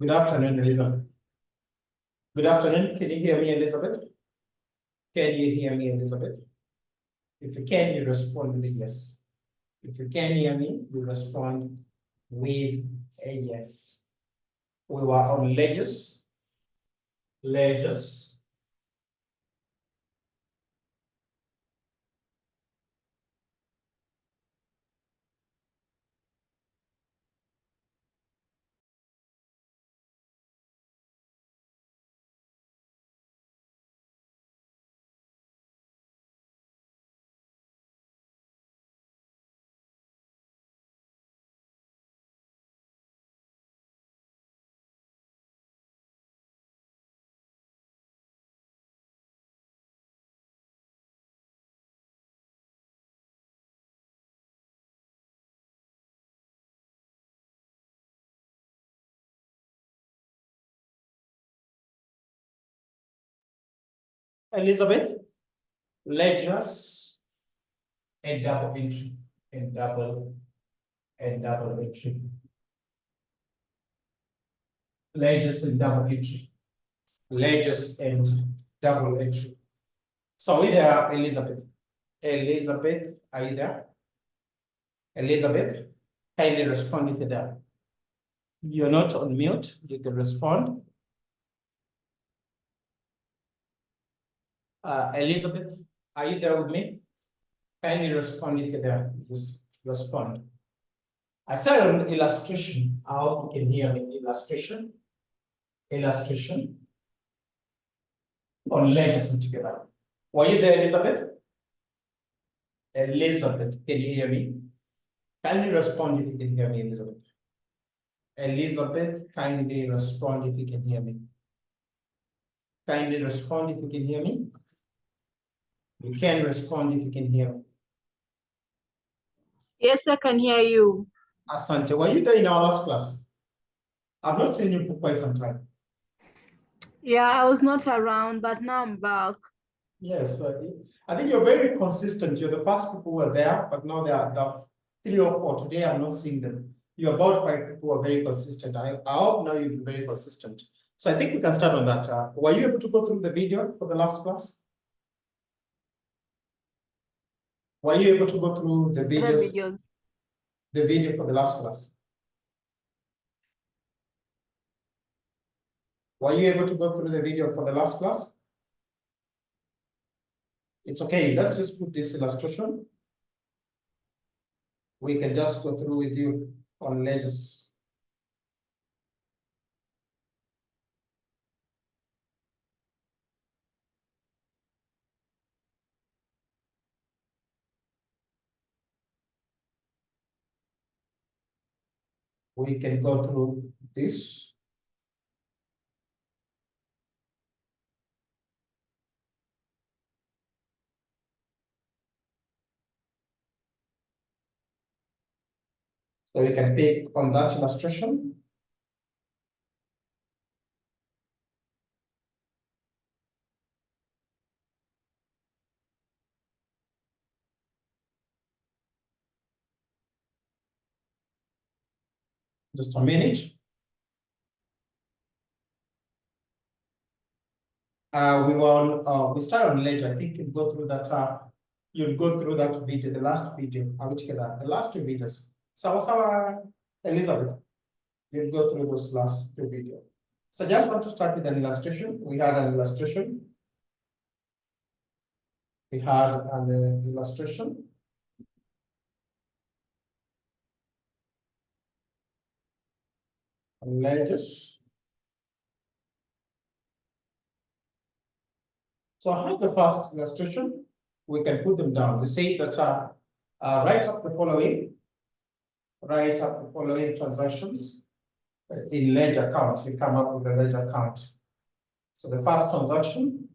Good afternoon, Elizabeth. Good afternoon. Can you hear me, Elizabeth? Can you hear me, Elizabeth? If you can, you respond with a yes. If you can hear me, you respond with a yes. We were on ledgers. Ledgers. Elizabeth, ledgers and double entry and double entry. Ledgers and double entry. Ledgers and double entry. So we there, Elizabeth. Elizabeth, are you there? Elizabeth, kindly respond if you're there. You're not on mute, you can respond. Elizabeth, are you there with me? Kindly respond if you're there. Just respond. I started on illustration. I hope you can hear me. Illustration. Illustration. On ledgers and together. Were you there, Elizabeth? Elizabeth, can you hear me? Kindly respond if you can hear me, Elizabeth. Elizabeth, kindly respond if you can hear me. Kindly respond if you can hear me. You can respond if you can hear me. Yes, I can hear you. Asante, were you there in our last class? I've not seen you for quite some time. Yeah, I was not around, but now I'm back. Yes, I think you're very consistent. You're the first people who were there, but now there are 3 or 4. Today I'm not seeing them. You're about 5 people who are very consistent. I hope now you'll be very consistent. So I think we can start on that. Were you able to go through the video for the last class? Were you able to go through the videos? The video for the last class? Were you able to go through the video for the last class? It's okay. Let's just put this illustration. We can just go through with you on ledgers. We can go through this. So we can pick on that illustration. Just a minute. We started on ledger. I think you'll go through that. You'll go through that video, the last video. The last 2 videos. Sawa, Elizabeth. You'll go through those last 2 videos. So just want to start with an illustration. We had an illustration. Ledgers. So I have the first illustration. We can put them down. We say that write up the following transactions in ledger count. You come up with the ledger count. So the first transaction.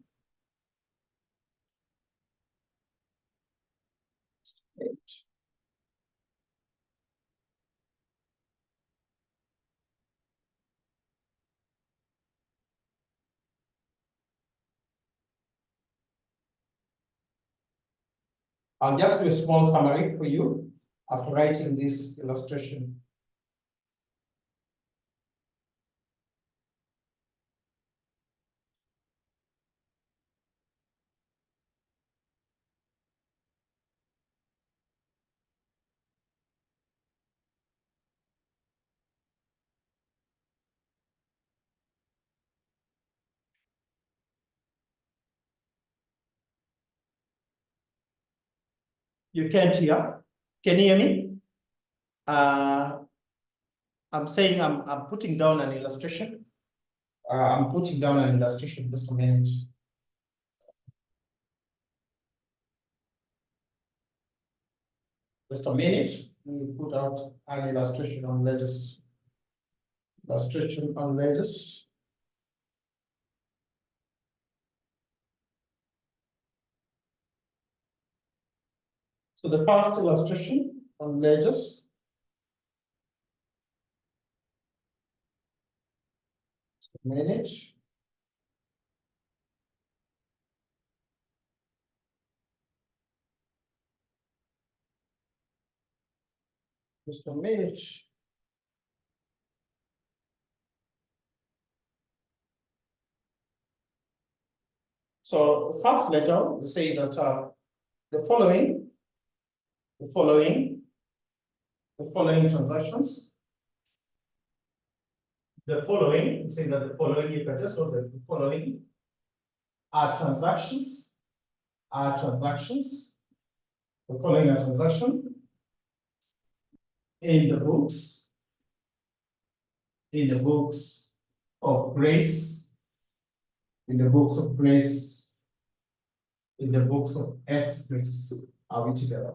I'll just do a small summary for you after writing this illustration. You can't hear. Can you hear me? I'm saying I'm putting down an illustration. I'm putting down an illustration, just a minute. Just a minute. We put out an illustration on ledgers. Illustration on ledgers. So the first illustration on ledgers. Just a minute. Just a minute. So the first letter, we say that the following transactions. The following, we say that the following, you can just note that the following are transactions. The following are transactions in the books of grace, in the books of grace, in the books of S grace. Are we together?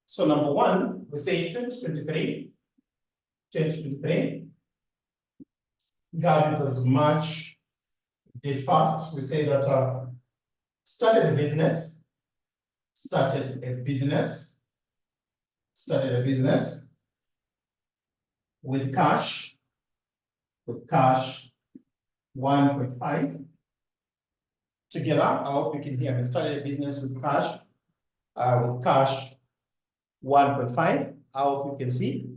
So number one, we say 2023. God, it was March, did first. We say that started a business with cash 1.5. Together, I hope you can hear me. Started a business with cash 1.5. I hope you can see.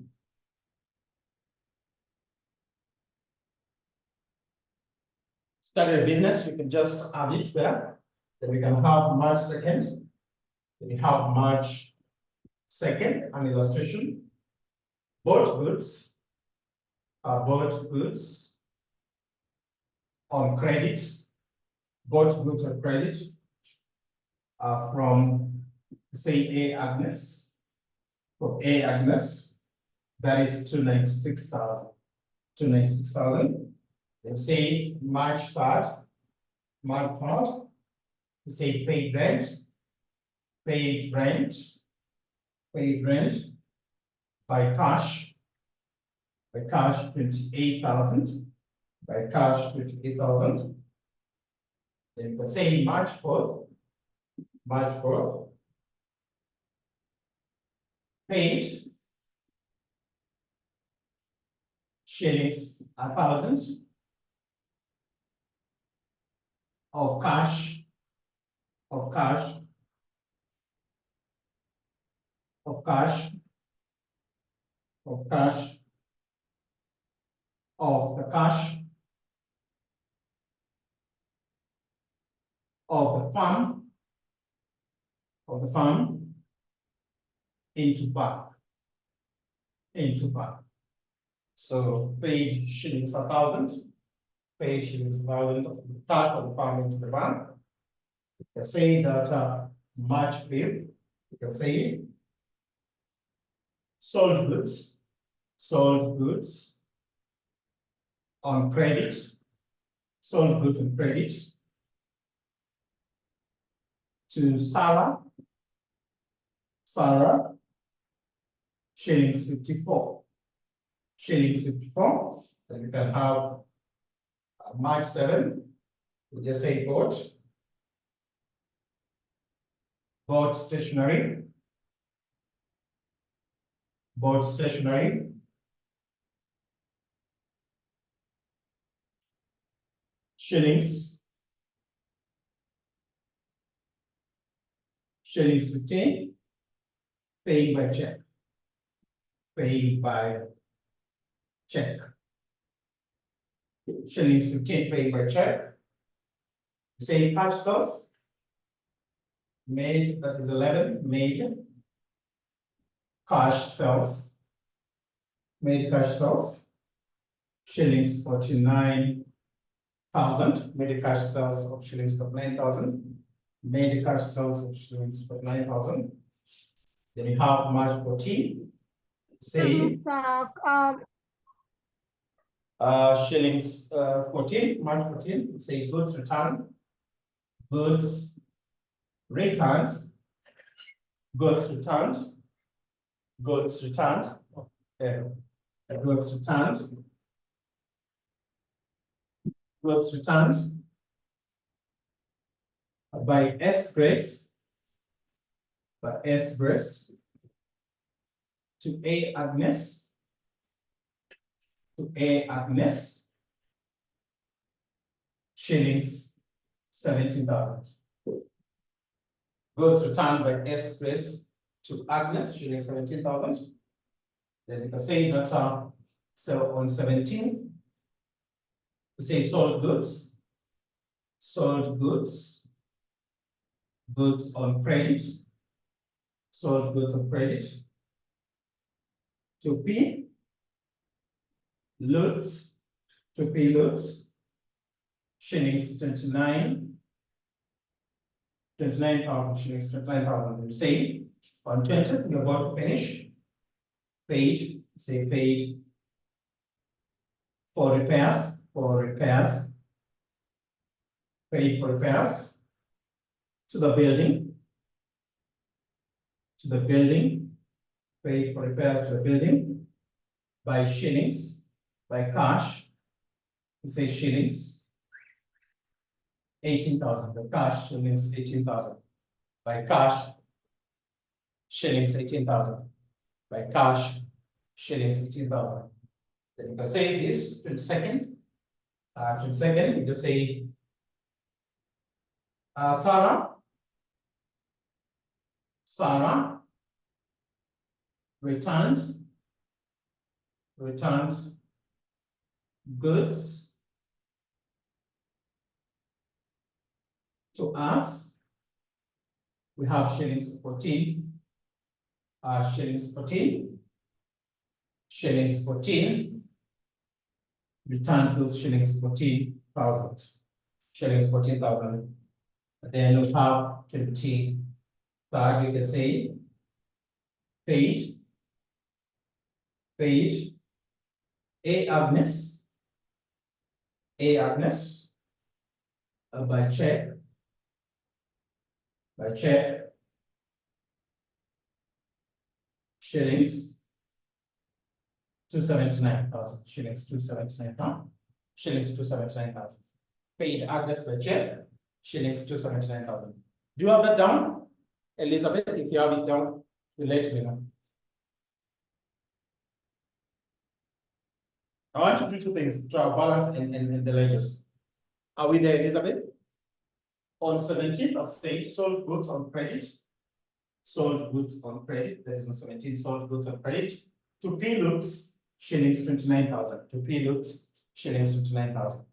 Started a business, you can just add it there. Then we can have March 2nd. Then we have March 2nd, an illustration. Bought goods on credit. Bought goods on credit from, say, A Agnes. From A Agnes, that is 296,000. Then say March 3rd, we say paid rent by cash 28,000, Then you can say March 4th, paid shillings 1,000 of cash of the farm into bank. So paid shillings 1,000, cash of the farm into the bank. You can say that March 5th, you can say sold goods on credit, to Sarah, shillings 54. Then we can have March 7th, we just say bought stationery, shillings 15, paying by check. Shillings 15 paid by check. Same purchases made, that is 11, made cash sales, shillings 49,000, made cash sales of shillings 49,000, made cash sales of shillings 49,000. Then you have March 14. Say shillings 14, March 14. Say goods returned. Goods returned. Goods returned. Goods returned. Goods returned. Goods returned by S Grace. By S Grace to A Agnes. To A Agnes. Shillings 17,000. Goods returned by S Grace to Agnes, shillings 17,000. Then you can say that so on 17th, we say sold goods, goods on credit, sold goods on credit. To P, loads, to P loads, shillings 29,000 shillings, 29,000. We say on 20th, we're about to finish. Paid, say paid for repairs, paid for repairs to the building, paid for repairs to the building by shillings, by cash, we say shillings 18,000, the cash shillings 18,000, by cash shillings 18,000, by cash shillings 18,000. Then you can say this 22nd, you just say Sarah returned goods to us. We have shillings 14, shillings 14, return goods shillings 14,000, shillings 14,000. Then we have 23rd, we can say paid A Agnes by check shillings 279,000, shillings 279,000. Paid Agnes by check, shillings 279,000. Do you have that down, Elizabeth? If you have it down, you let me know. I want to do two things to our balance and the ledgers. Are we there, Elizabeth? On 17th of state, sold goods on credit. Sold goods on credit. That is on 17th, sold goods on credit. To P loops, shillings 29,000. To P loops, shillings 29,000.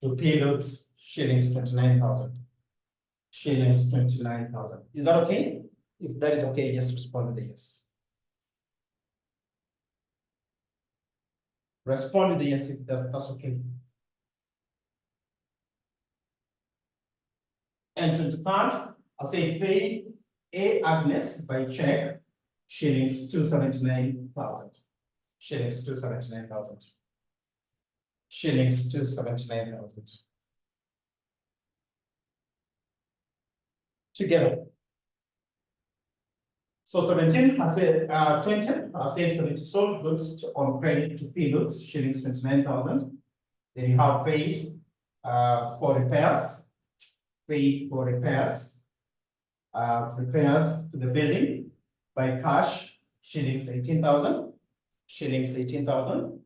To P loops, shillings 29,000. Shillings 29,000. Is that okay? If that is okay, just respond with a yes. Respond with the yes if that's okay. And 23rd, I'll say paid A Agnes by check, shillings 279,000. Shillings 279,000. Shillings 279,000. Together. So 17, I said 20, I said 70 sold goods on credit to P loops, shillings 29,000. Then you have paid for repairs, repairs to the building by cash, shillings 18,000, shillings 18,000.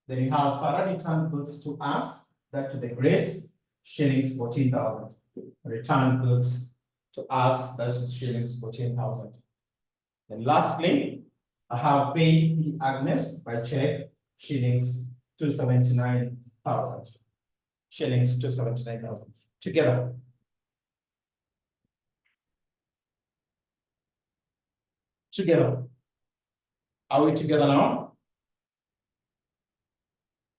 Then you have Sarah returned goods to us, that to the Grace, shillings 14,000. Return goods to us, that's shillings 14,000. Then lastly, I have paid Agnes by check, shillings 279,000. Shillings 279,000. Together. Together. Are we together now?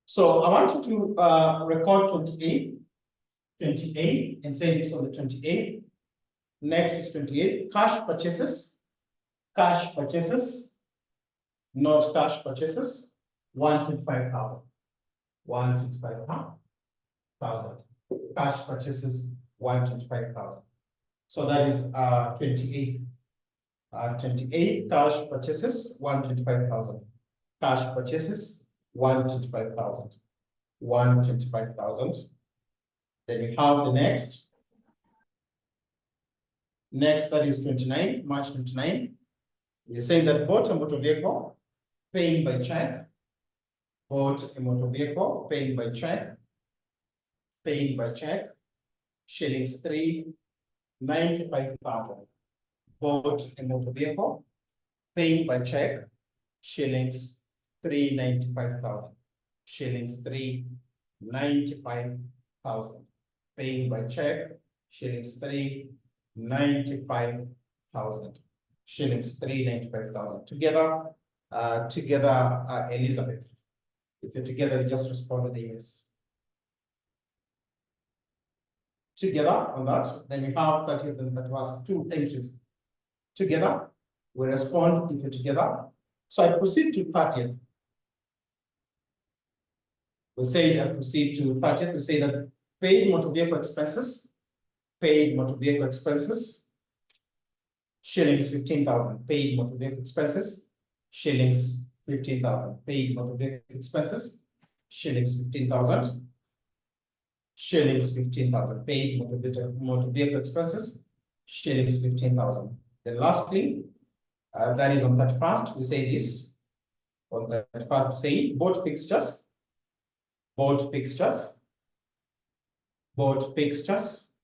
So I want you to record 28, and say this on the 28th. Next is 28, cash purchases. Cash purchases, not cash purchases, 125,000. 125,000. Cash purchases, 125,000. So that is 28. 28 cash purchases, 125,000. Cash purchases, 125,000. 125,000. Then we have the next. Next, that is 29th, March 29th. We say that bought a motor vehicle, paying by check. Bought a motor vehicle, paying by check. Paying by check. Shillings 395,000. Bought a motor vehicle, paying by check. Shillings 395,000. Shillings 395,000. Paying by check. Shillings 395,000. Shillings 395,000. Together, Elizabeth. If you're together, you just respond with a yes. Together on that, then we have that was 2 entries. Together, we respond if you're together. So I proceed to 30th. We say I proceed to 30th. We say that paid motor vehicle expenses. Paid motor vehicle expenses. Shillings 15,000. Paid motor vehicle expenses. Shillings 15,000. Paid motor vehicle expenses. Shillings 15,000. Shillings 15,000. Paid motor vehicle expenses. Shillings 15,000. Then lastly, that is on 31st, we say this. On 31st, we say bought fixtures. Bought fixtures. Bought fixtures.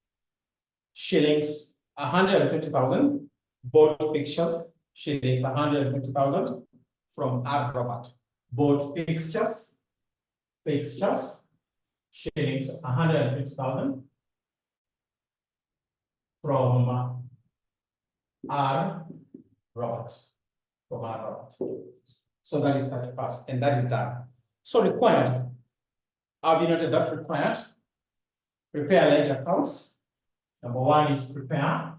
Shillings 120,000. Bought fixtures. Shillings 120,000 from R. Robert. Bought fixtures. Fixtures. Shillings 120,000 from R. Robert. From R. Robert. So that is 31st, and that is done. So required. Have you noted that required? Prepare ledger accounts. Number 1 is prepare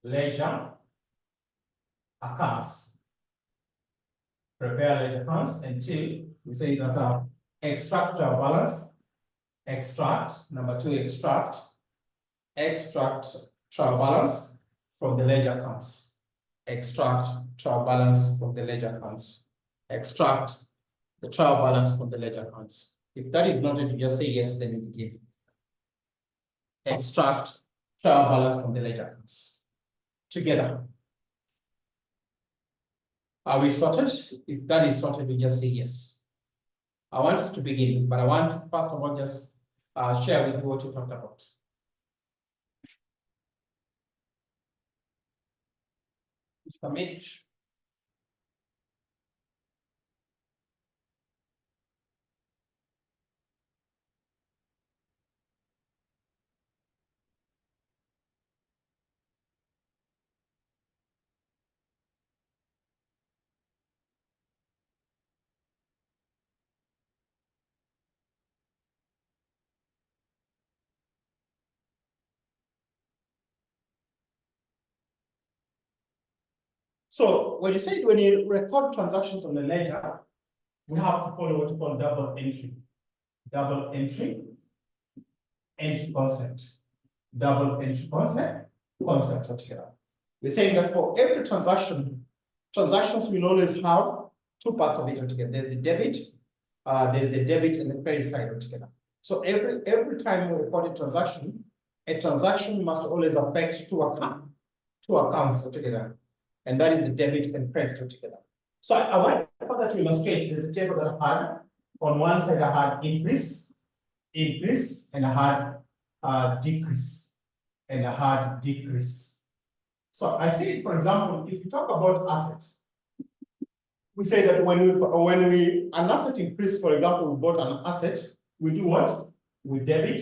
ledger accounts. Prepare ledger accounts. And 2, we say that extract trial balance. Extract. Number 2, extract trial balance from the ledger accounts. Extract trial balance from the ledger accounts. Extract the trial balance from the ledger accounts. If that is noted, you just say yes, then we begin. Extract trial balance from the ledger accounts. Together. Are we sorted? If that is sorted, we just say yes. I want us to begin, but I want first of all just share with you what you talked about. Mr. Mitch. So when you record transactions on the ledger, we have to follow what you call double entry. Double entry concept. Double entry concept altogether. We're saying that for every transaction, transactions will always have 2 parts of it altogether. There's the debit, and the credit side altogether. So every time we record a transaction must always affect 2 accounts altogether. And that is the debit and credit altogether. So I want that to illustrate. There's a table that I had. On one side, I had increase, and I had decrease, So I say, for example, if you talk about assets, we say that when an asset increase, for example, we bought an asset, we do what? We debit.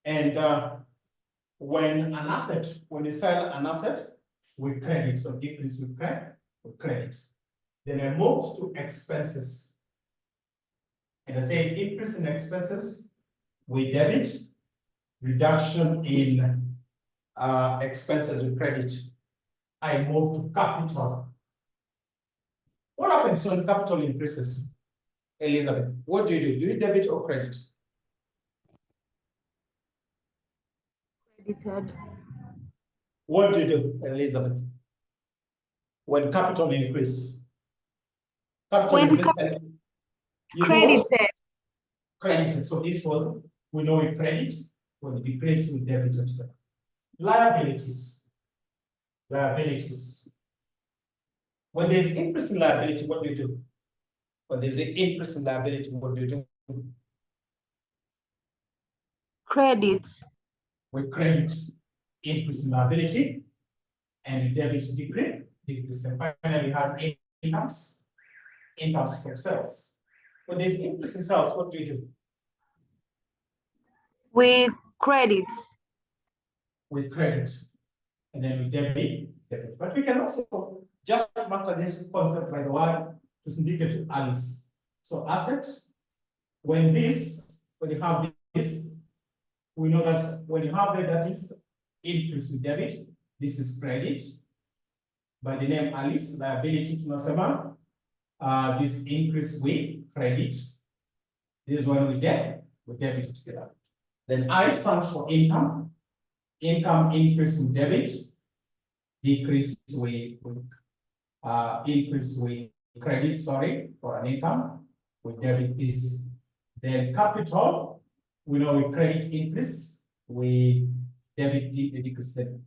And when we sell an asset, we credit. So decrease with credit. Then I move to expenses. And I say increase in expenses, we debit. Reduction in expenses with credit. I move to capital. What happens when capital increases? Elizabeth, what do? Do you debit or credit? Credited. What do, Elizabeth? When capital increase? Capital When is basically, you do what? credited. Credited. So this was, we know we credit, when it decrease, we debit. Liabilities. Liabilities. When there's increase in liability, what do you do? When there's an increase in liability, what do you do? Credits. We credit increase in liability and debit decrease. And finally, you have incomes from sales. When there's increase in sales, what do you do? We credits. We credit. And then we debit. But we can also just master this concept by the way to indicate to Alice. So asset, when you have this, we know that when you have that is increase with debit, this is credit. By the name Alice, liability tunasema, this increase with credit. This is when we debit it together. Then I stands for income. Income increase with debit, decrease with increase with credit, sorry, for an income. We debit this. Then capital, we know we credit increase, we debit decrease. Then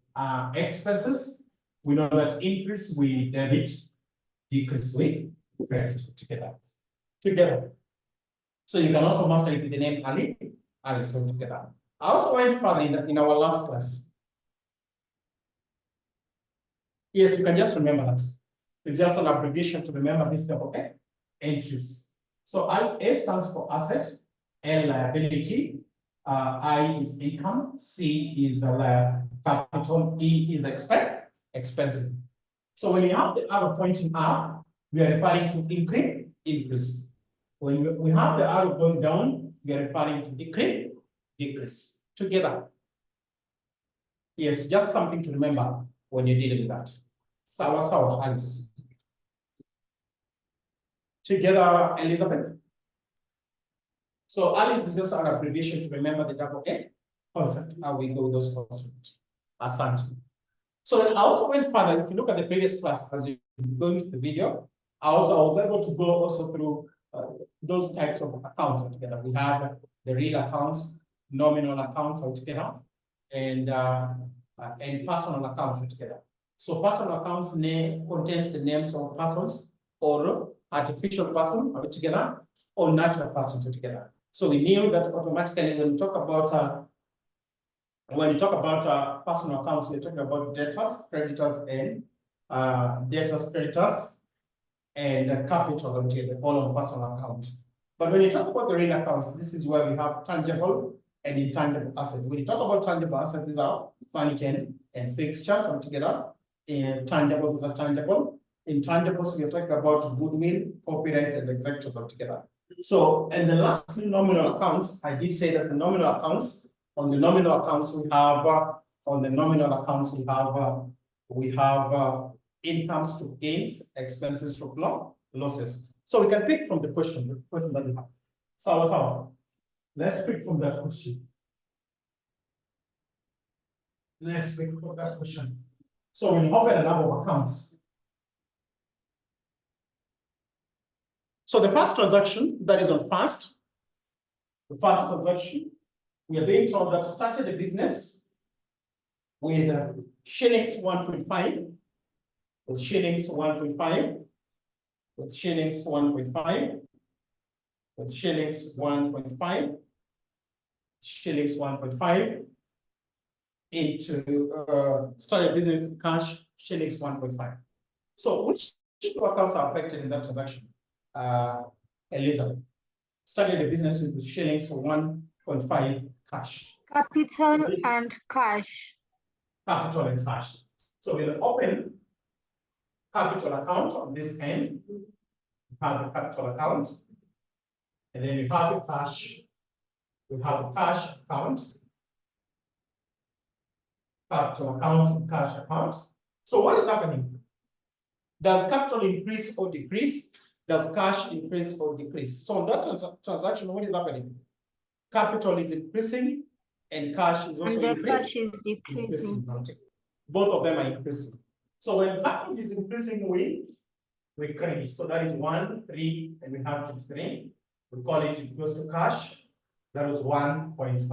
expenses, we know that increase we debit, decrease we credit together. So you can also master it with the name Alice together. I also went further in our last class. Yes, you can just remember that. It's just an abbreviation to remember this stuff, okay? Entries. So A stands for asset, L liability, I is income, C is capital, E is expenses. So when you have the arrow pointing up, we are referring to increase. When we have the arrow going down, we are referring to decrease. Together. Yes, just something to remember when you're dealing with that. Sawa, Alice. Together, Elizabeth. So Alice is just an abbreviation to remember the double A concept, how we go with those concepts. Asante. So I also went further. If you look at the previous class, as you go into the video, I was able to go also through those types of accounts altogether. We have the real accounts, nominal accounts altogether, and personal accounts altogether. So personal accounts contains the names of persons or artificial person altogether or natural persons altogether. So we knew that automatically when we talk about personal accounts, we're talking about debtors, creditors, and creditors, and capital altogether, all on personal account. But when you talk about the real accounts, this is where we have tangible and intangible assets. When you talk about tangible assets, these are furniture and fixtures altogether. And tangible, these are tangible. Intangibles, we are talking about goodwill, copyright, and executives altogether. So, and the last three nominal accounts, I did say that the nominal accounts, on the nominal accounts, we have incomes to gains, expenses to losses. So we can pick from the question that we have. So let's pick from that question. Let's pick from that question. So when you open a number of accounts. So the first transaction that is on first, the first transaction, we are being told that started a business with shillings 1.5, with shillings 1.5, with shillings 1.5, with shillings 1.5, shillings 1.5, into started business with cash shillings 1.5. So which two accounts are affected in that transaction? Elizabeth started a business with shillings for 1.5 cash. Capital and cash. Capital and cash. So we'll open capital account on this end. You have the capital account, and then you have the cash. We have the cash account. capital account to cash account. So what is happening? Does capital increase or decrease? Does cash increase or decrease? So on that transaction, what is happening? Capital is increasing and cash is also And the cash is decreasing. increasing. Both of them are increasing. So when capital is increasing, we credit. So that is 1, 3, and we have 2, 3. We call it equals to cash. That was 1.5.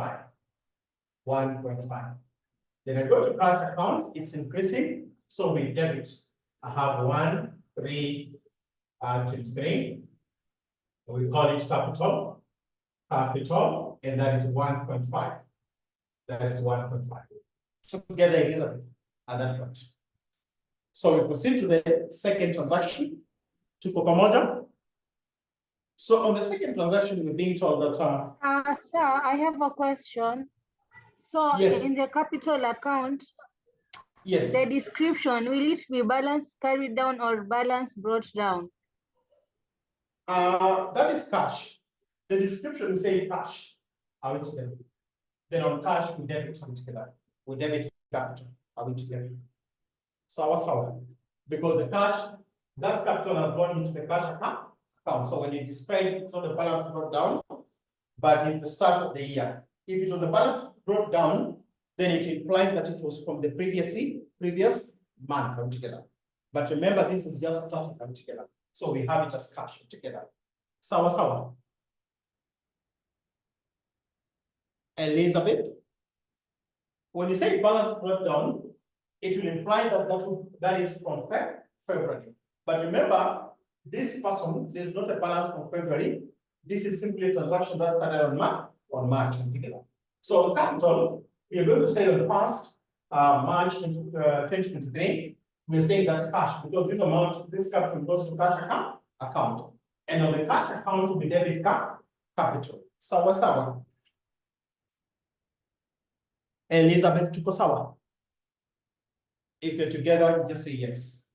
1.5. Then I go to cash account, it's increasing. So we debit. I have 1, 3, 2, 3. We call it capital. Capital, and that is 1.5. That is 1.5. So together, Elizabeth, at that point. So we proceed to the second transaction. Tuko pamoja. So on the second transaction, we're being told that. Sir, I have a question. So yes. In the capital account, yes. The description, will it be balance carried down or balance brought down? That is cash. The description will say cash. Are we together? Then on cash, we debit something together. We debit capital. Are we together? Sawa. Because the cash, that capital has gone into the cash account. So when you describe it, it's not the balance brought down, but it's the start of the year. If it was a balance brought down, then it implies that it was from the previous month come together. But remember, this is just starting come together. So we have it as cash together. Sawa. Elizabeth, when you say balance brought down, it will imply that that is from February. But remember, this person, there's not a balance from February. This is simply a transaction that started on March together. So on capital, we are going to say on the past March 2023, we're saying that cash, because this amount, this capital goes to cash account. And on the cash account, we debit capital. Sawa. Elizabeth, tuko sawa? If you're together, just say yes.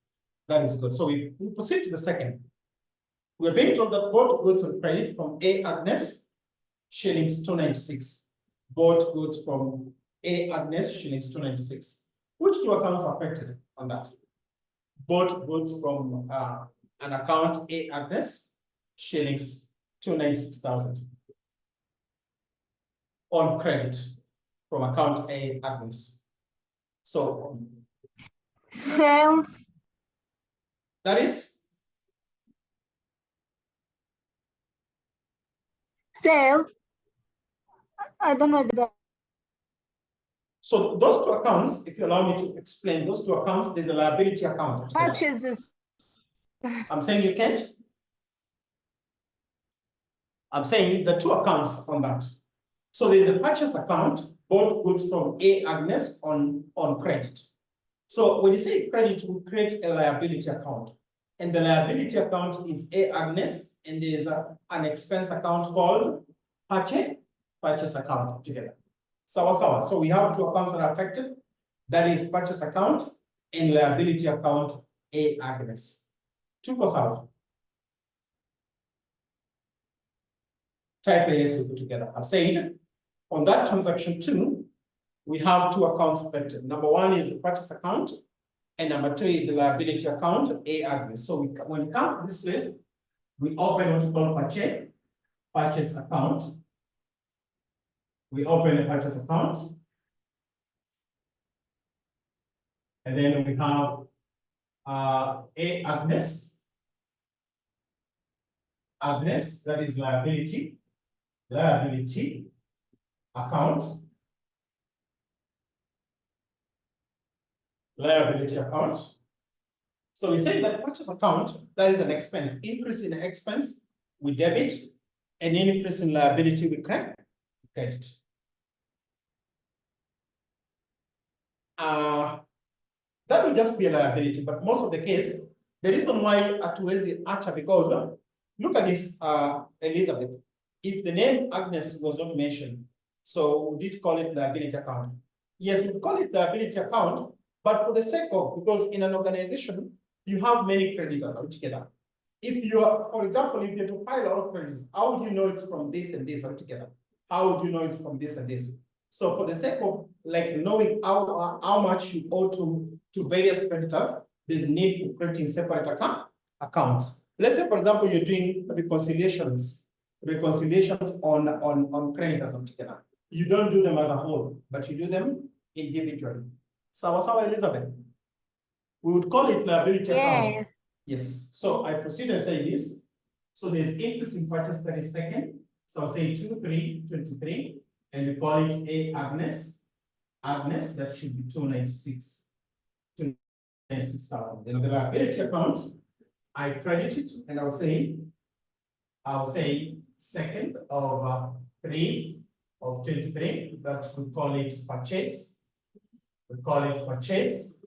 That is good. So we proceed to the second. We're being told that bought goods on credit from A. Agnes, shillings 296. Bought goods from A. Agnes, shillings 296. Which two accounts are affected on that? Bought goods from an account A. Agnes, shillings 296,000. On credit from account A. Agnes. So sales. That is sales. I don't know that. So those two accounts, if you allow me to explain those two accounts, there's a liability account. Purchases. I'm saying you can't. I'm saying the two accounts on that. So there's a purchase account, bought goods from A. Agnes on credit. So when you say credit, we create a liability account. And the liability account is A. Agnes, and there's an expense account called purchase account together. Sawa. So we have two accounts that are affected. That is purchase account and liability account A. Agnes. Tuko sawa. Type A, yes, we put together. I've said on that transaction 2, we have two accounts affected. Number 1 is the purchase account, and number 2 is the liability account, A. Agnes. So when we come to this place, we open what we call purchase account. We open a purchase account. And then we have A. Agnes. Agnes, that is liability account. Liability account. So we say that purchase account, that is an expense. Increase in expense, we debit, and increase in liability, we credit. That will just be a liability, but most of the case, the reason why hatuwezi acha because look at this, Elizabeth. If the name Agnes was not mentioned, so we did call it liability account. Yes, we call it liability account, but for the sake of, because in an organization, you have many creditors altogether. If you are, for example, if you're to file all creditors, how would you know it's from this and this altogether? How would you know it's from this and this? So for the sake of like knowing how much you owe to various creditors, there's a need for creating separate accounts. Let's say, for example, you're doing reconciliations on creditors together. You don't do them as a whole, but you do them individually. Sawa, Elizabeth. We would call it liability account. Yes. So I proceed and say this. So there's increase in purchase 32nd. So I'll say 2323, and we call it A Agnes. Agnes, that should be 296. 296,000. Then the liability account, I credit it, and I'll say 2nd of 3 of 23. That we call it purchase. We call it purchase.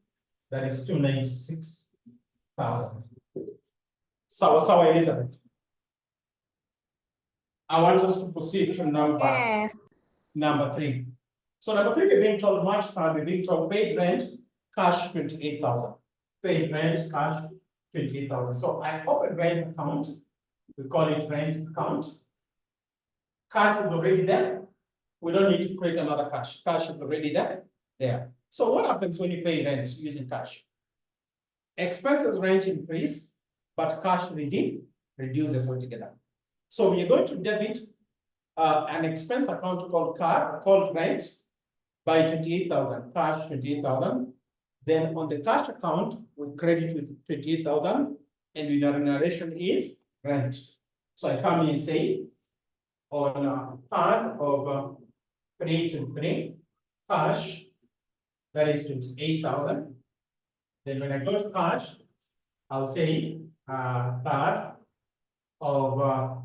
That is 296,000. Sawa, Elizabeth. I want us to proceed to number 3. So number 3, we're being told March 3rd, we're being told paid rent, cash 28,000. Paid rent, cash 28,000. So I open rent account. We call it rent account. Cash is already there. We don't need to create another cash. Cash is already there. So what happens when you pay rent using cash? Expenses rent increase, but cash reduces altogether. So we are going to debit an expense account called rent by 28,000, cash 28,000. Then on the cash account, we credit with 28,000, and the narration is rent. So I come here and say on 3rd of 323, cash, that is 28,000. Then when I go to cash, I'll say 3rd of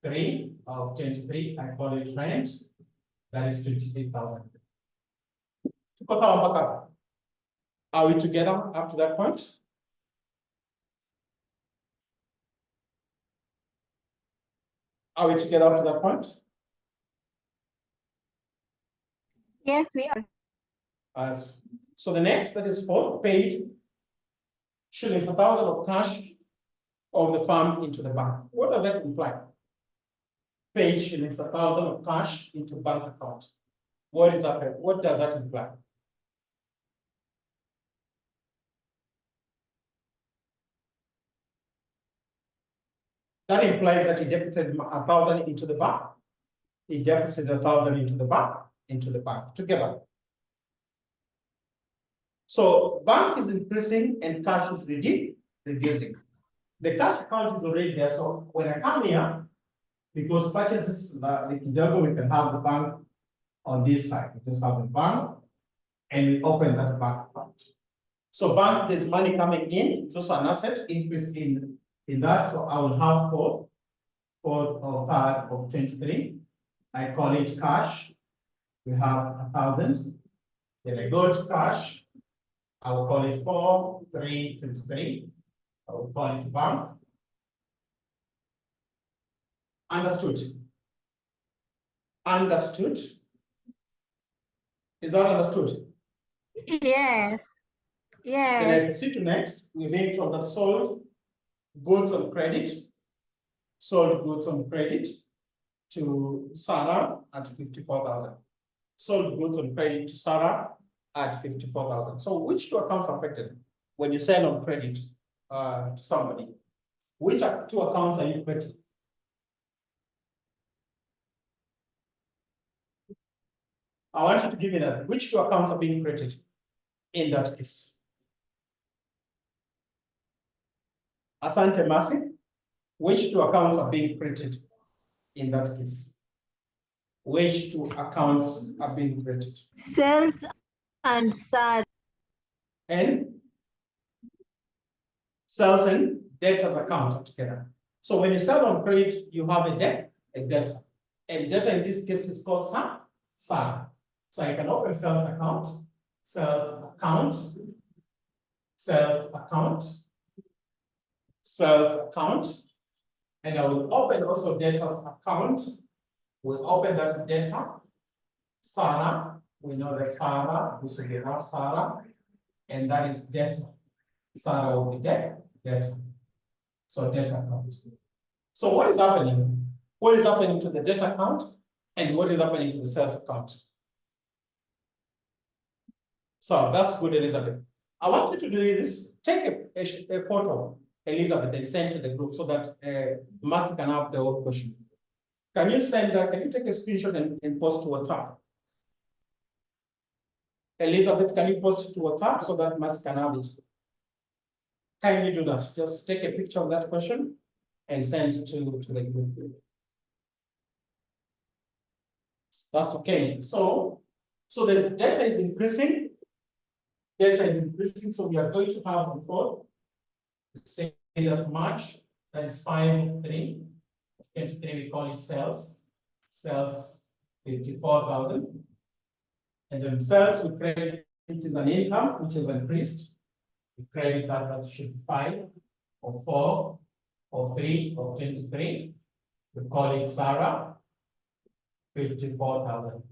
3 of 23, I call it rent, that is 28,000. Are we together up to that point? Are we together up to that point? Yes, we are. So the next, that is for paid shillings 1,000 of cash of the farm into the bank. What does that imply? Paid shillings 1,000 of cash into bank account. What does that imply? That implies that he deposited 1,000 into the bank. He deposited 1,000 into the bank together. So bank is increasing and cash is reducing. The cash account is already there. So when I come here, because purchases like in Delgo, we can have the bank on this side. We just have the bank and we open that bank account. So bank, there's money coming in. It's also an asset increase in that. So I will have 4 of 3rd of 23. I call it cash. We have 1,000. Then I go to cash. I will call it 4, 3, 23. I will call it bank. Understood? Understood? Is that understood? Yes. Then I proceed to next. We're being told that sold goods on credit. Sold goods on credit to Sarah at 54,000. Sold goods on credit to Sarah at 54,000. So which 2 accounts are affected when you sell on credit to somebody? Which 2 accounts are you creating? I want you to give me that. Which 2 accounts are being created in that case? Asante Masi, which 2 accounts are being created in that case? Which 2 accounts are being created? Sales and SAD. And sales and debtors account together. So when you sell on credit, you have a debtor. And debtor in this case is called SAD. So I can open sales account, sales account, sales account, sales account, and I will open also debtors account. We'll open that debtor, Sarah. We know that Sarah, this will be enough Sarah, and that is debtor. Sarah will be debtor. So debtor account. So what is happening? What is happening to the debtor account and what is happening to the sales account? So that's good, Elizabeth. I want you to do this. Take a photo, Elizabeth, and send to the group so that Martha can have the whole question. Can you send that? Can you take a screenshot and post to WhatsApp? Elizabeth, can you post it to WhatsApp so that Martha can have it? Can you do that? Just take a picture of that question and send it to the group. That's okay. So this data is increasing. Data is increasing, so we are going to have before, say that March, that is 5/3, 23, we call it sales 54,000. And then sales we credit, which is an income, which is increased. We credit that should be 5 or 4 or 3 or 23. We call it Sarah, 54,000.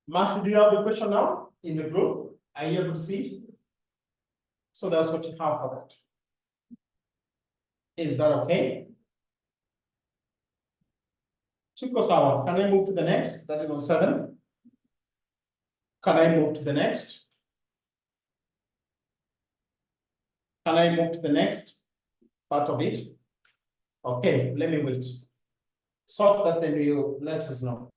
Marcy, do you have the question now in the group? Are you able to see it? So that's what you have for that. Is that okay? Chikosawa, can I move to the next? That is on 7. Can I move to the next? Can I move to the next part of it? Okay, let me wait. Sort that, then you let us know.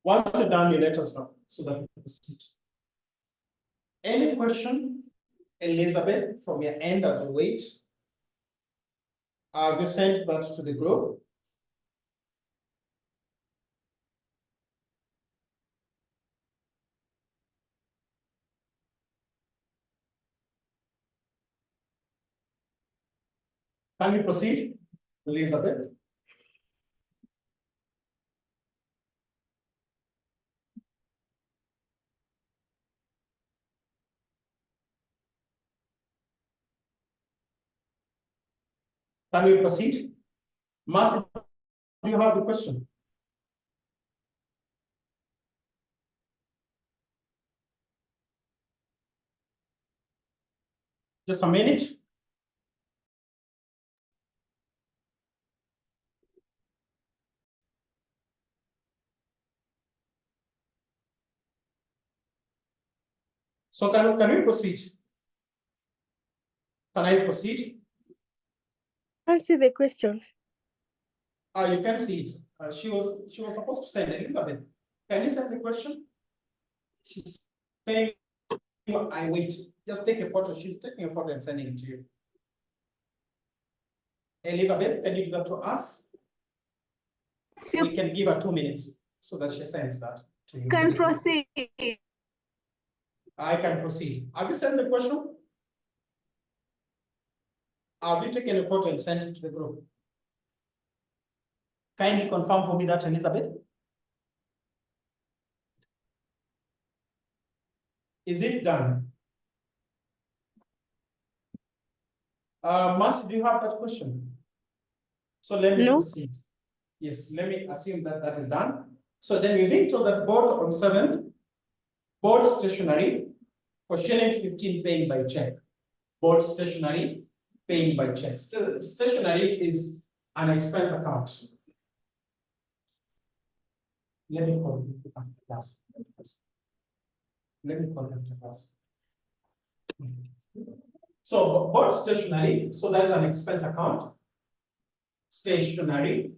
Once you're done, you let us know so that we can proceed. Any question, Elizabeth, from your end as we wait? Have you sent that to the group? Can we proceed, Elizabeth? Can we proceed? Marcy, do you have the question? Just a minute. So can we proceed? Can I proceed? Can't see the question. You can see it. She was supposed to send Elizabeth. Can you send the question? She's saying, I wait. Just take a photo. She's taking a photo and sending it to you. Elizabeth, can you do that to us? We can give her 2 minutes so that she sends that to you. Can proceed. I can proceed. Have you sent the question? Have you taken a photo and sent it to the group? Kindly confirm for me that, Elizabeth. Is it done? Marcy, do you have that question? So let me proceed. Yes, let me assume that that is done. So then we've been told that board on 7, board stationery for shillings 15 paying by check. Board stationery paying by check. Stationery is an expense account. Let me call it after class. Let me call it after class. So board stationery, so that is an expense account. Stationery.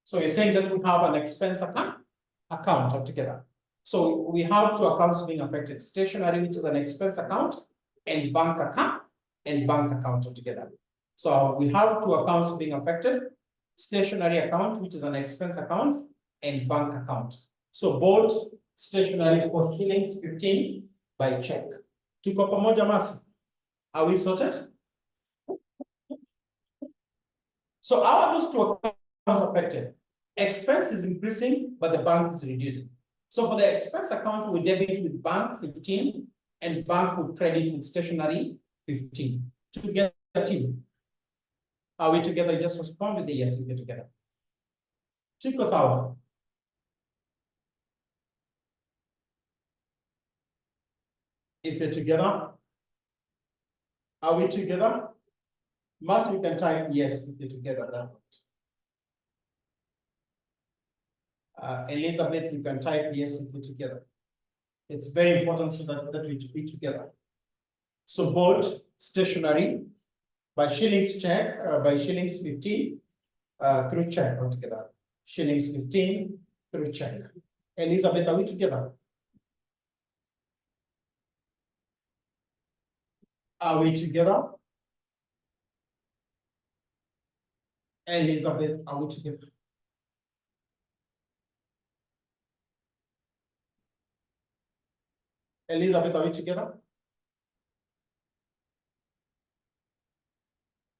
So you're saying that we have an expense account altogether. So we have 2 accounts being affected: stationery, which is an expense account, and bank account altogether. So we have 2 accounts being affected: stationery account, which is an expense account, and bank account. So both stationery for shillings 15 by check. Tuko pamoja Masi? Are we sorted? So our those 2 accounts affected. Expense is increasing, but the bank is reducing. So for the expense account, we debit with bank 15, and bank would credit with stationery 15. Together, team. Are we together? Just respond with the yes if you're together. Tuko sawa. If you're together, are we together? Must you can type yes if you're together. That Elizabeth, you can type yes if you're together. It's very important so that we be together. So boat, stationary, by shillings check, by shillings 15, through check altogether. Shillings 15 through check. Elizabeth, are we together? Are we together? Elizabeth, are we together? Elizabeth, are we together?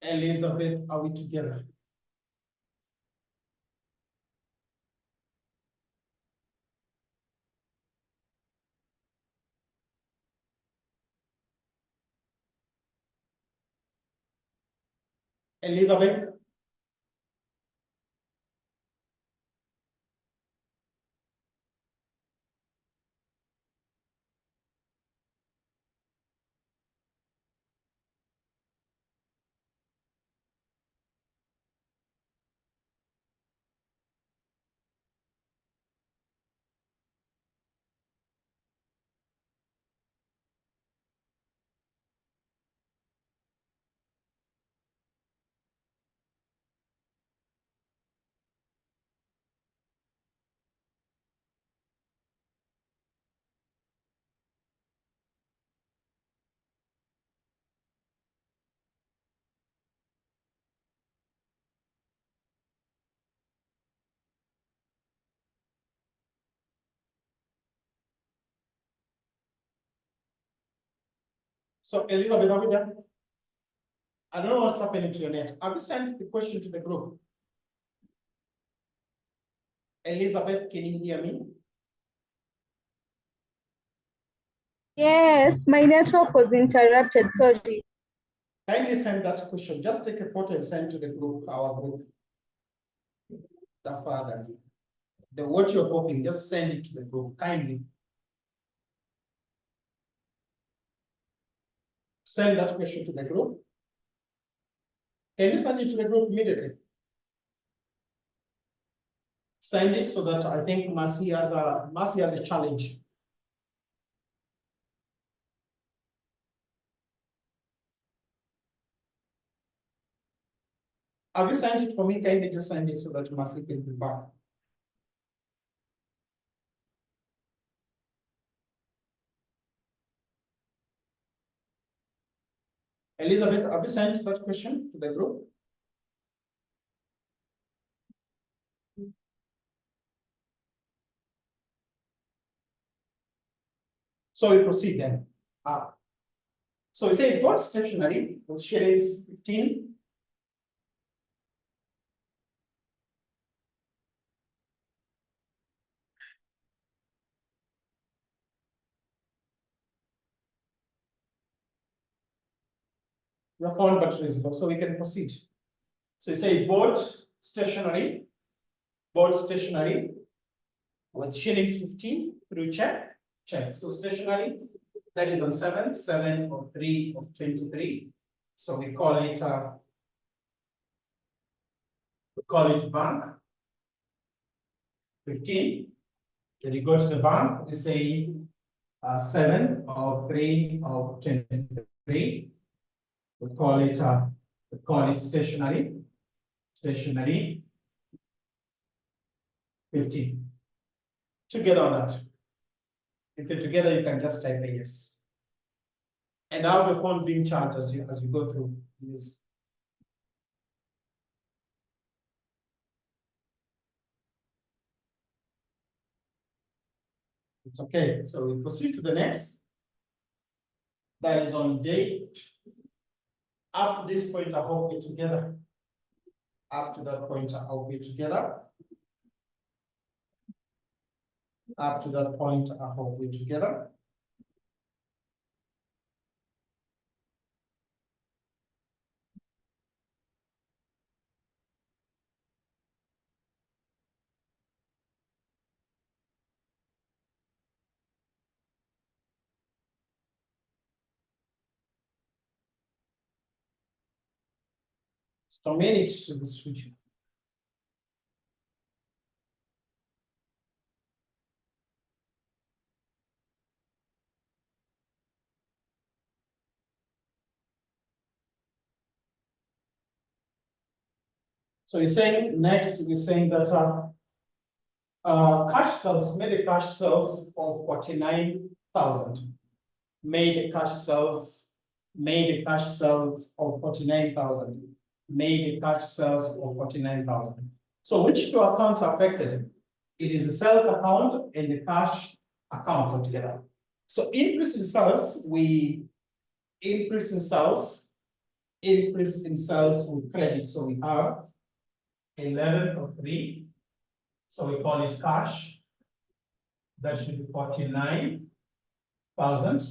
Elizabeth, are we together? Elizabeth? So Elizabeth, are we there? I don't know what's happening to your net. Have you sent the question to the group? Elizabeth, can you hear me? Yes, my network was interrupted, sorry. Kindly send that question. Just take a photo and send to the group, our group. The father. The what you're copying, just send it to the group. Kindly. Send that question to the group. Can you send it to the group immediately? Send it so that I think Mercy has a challenge. Have you sent it for me? Kindly just send it so that Mercy can be back. Elizabeth, have you sent that question to the group? So we proceed then. So we say got stationary with shillings 15. Your phone battery is low, so we can proceed. So you say bought stationary with shillings 15 through check. So stationary, that is on 7 of 3 of 23. So we call it bank 15. Then you go to the bank, we say 7 of 3 of 23. We call it stationary 15. Together on that. If you're together, you can just type a yes. And have the phone being charged as you go through. Use. It's okay. So we proceed to the next. That is on day. Up to this point, I hope we're together. Up to that point, I hope we're together. Up to that point, I hope we're together. So manage to the switch. So you're saying next, you're saying that cash sales made a cash sales of 49,000. Made a cash sales of 49,000. Made a cash sales of 49,000. So which two accounts are affected? It is the sales account and the cash account altogether. So increase in sales, we increase in sales with credit. So we have 11 of 3. So we call it cash. That should be 49,000.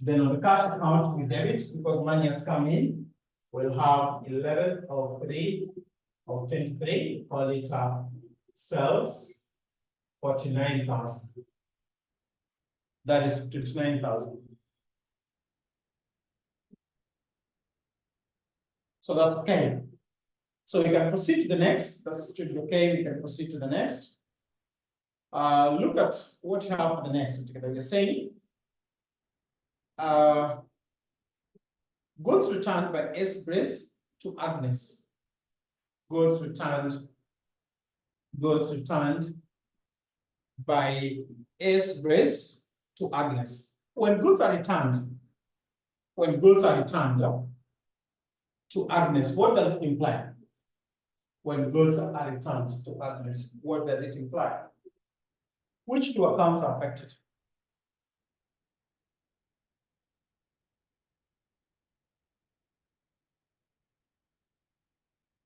Then on the cash account, we debit because money has come in. We'll have 11 of 3 of 23. Call it sales 49,000. That is 29,000. So that's okay. So we can proceed to the next. That's okay. We can proceed to the next. Look at what you have for the next. We're saying goods returned by S. Brace to Agnes. Goods returned by S. Brace to Agnes. When goods are returned to Agnes, what does it imply? When goods are returned to Agnes, what does it imply? Which two accounts are affected?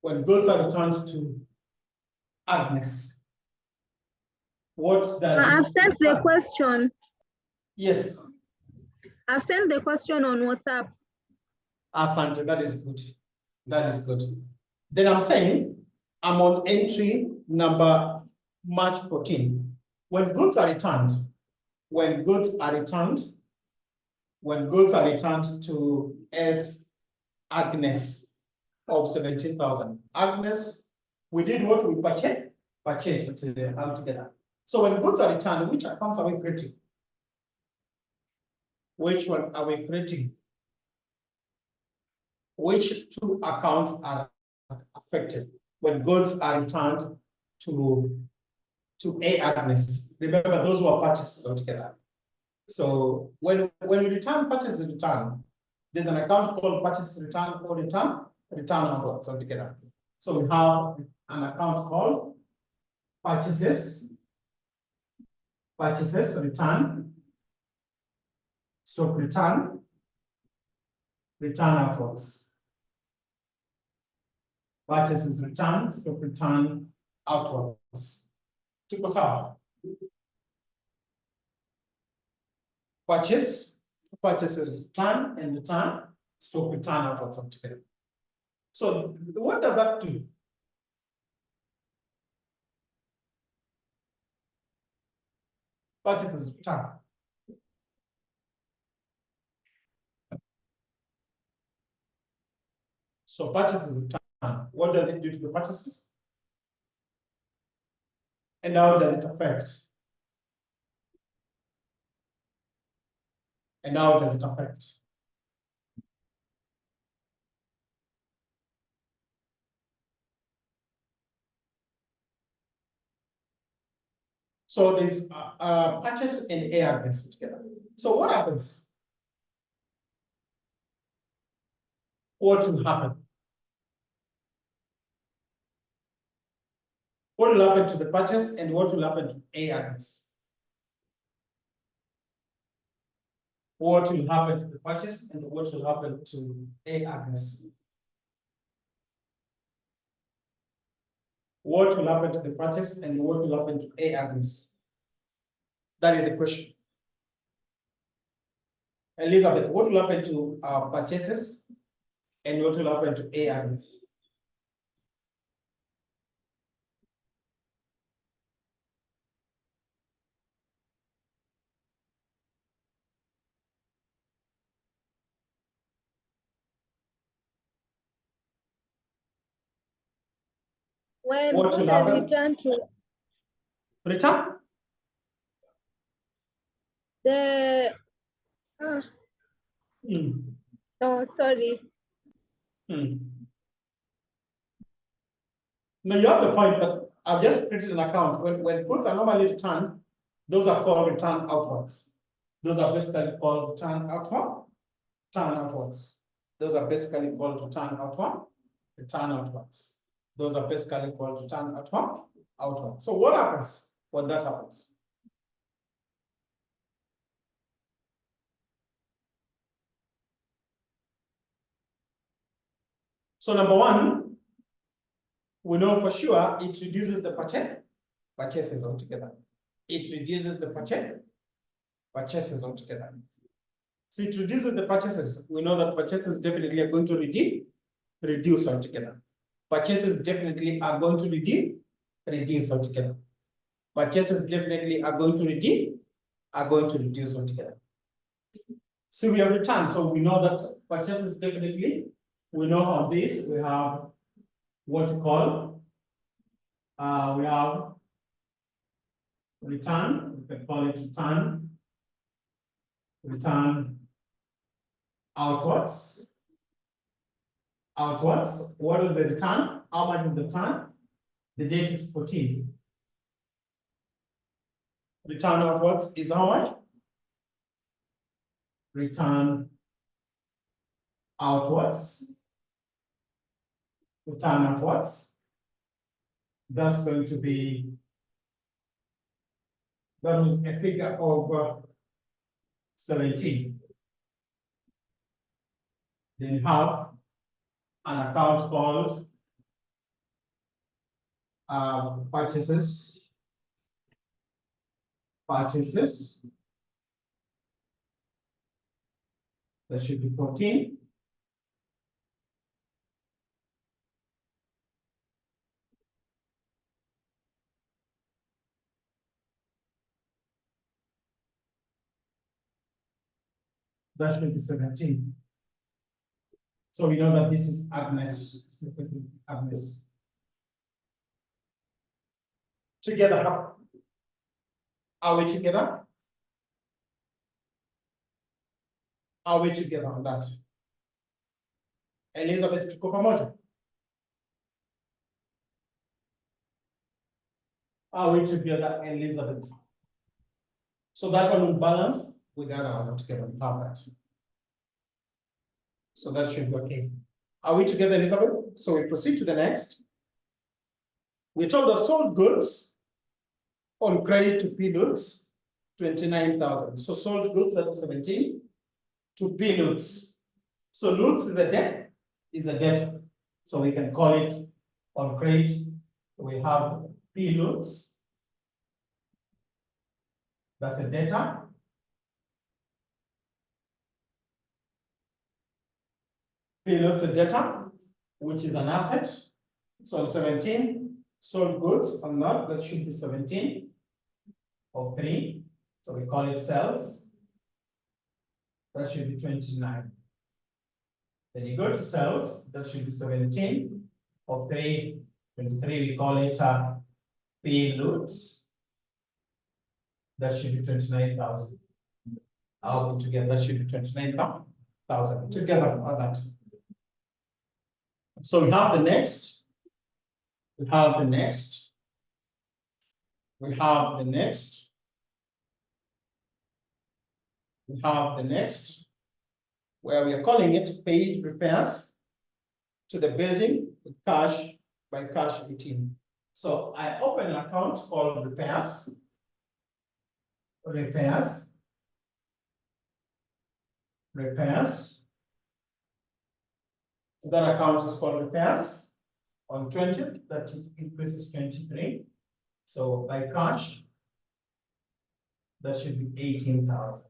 When goods are returned to Agnes, what does I've sent the question. Yes. I've sent the question on WhatsApp. Asante, that is good. That is good. Then I'm saying I'm on entry number March 14. When goods are returned to S. Agnes of 17,000. Agnes, we did what we purchased altogether. So when goods are returned, which accounts are we creating? Which one are we creating? Which two accounts are affected when goods are returned to A. Agnes? Remember, those who are purchases altogether. So when we return purchase return, there's an account called purchase return or return outwards altogether. So we have an account called purchases return outwards. Purchases return outwards. Tuko sawa? Purchases return and return outwards altogether. So what does that do? Purchases return. So purchases return. What does it do to the purchases? And how does it affect? And how does it affect? So there's purchase and ARS together. So what happens? What will happen? What will happen to the purchase and what will happen to ARS? What will happen to the purchase and what will happen to ARS? What will happen to the purchase and what will happen to ARS? That is a question. Elizabeth, what will happen to purchases and what will happen to ARS? When What will total happen? return to Return? the, Hmm. oh, sorry. Hmm. No, you have the point, but I've just created an account. When puts are normally returned, those are called return outwards. Those are basically called return outward, return outwards. Those are basically called return outward, return outwards. Those are basically called return outward, outward. So what happens when that happens? So number one, we know for sure it reduces the purchases altogether. It reduces the purchases altogether. So it reduces the purchases. We know that purchases definitely are going to reduce altogether. Purchases definitely are going to reduce altogether. Purchases definitely are going to reduce altogether. So we have returned. So we know that purchases definitely, we know on this, we have what to call, we have return, we can call it return outwards. Outwards, what is the return? How much is the return? The date is 14. Return outwards is how much? Return outwards. Return outwards. That's going to be, that was a figure of 17. Then you have an account called purchases. Purchases. That should be 14. That should be 17. So we know that this is Agnes. Agnes. Together. Are we together? Are we together on that? Elizabeth, tuko pamoja? Are we together, Elizabeth? So that one will balance with the other one together. We have that. So that should be okay. Are we together, Elizabeth? So we proceed to the next. We told the sold goods on credit to P notes, 29,000. So sold goods that is 17 to P notes. So notes is a debt, So we can call it on credit. We have P notes. That's a debtor. P notes a debtor, which is an asset. So 17 sold goods on that should be 17 of 3. So we call it sales. That should be 29. Then you go to sales, that should be 17 of 3. 23, we call it P loads. That should be 29,000. I'll put together, that should be 29,000 together on that. So we have the next. We have the next. We have the next. We have the next, where we are calling it paid repairs to the building with cash by cash 18. So I open an account called repairs. Repairs. Repairs. That account is called repairs. On 20, that increases 23. So by cash, that should be 18,000.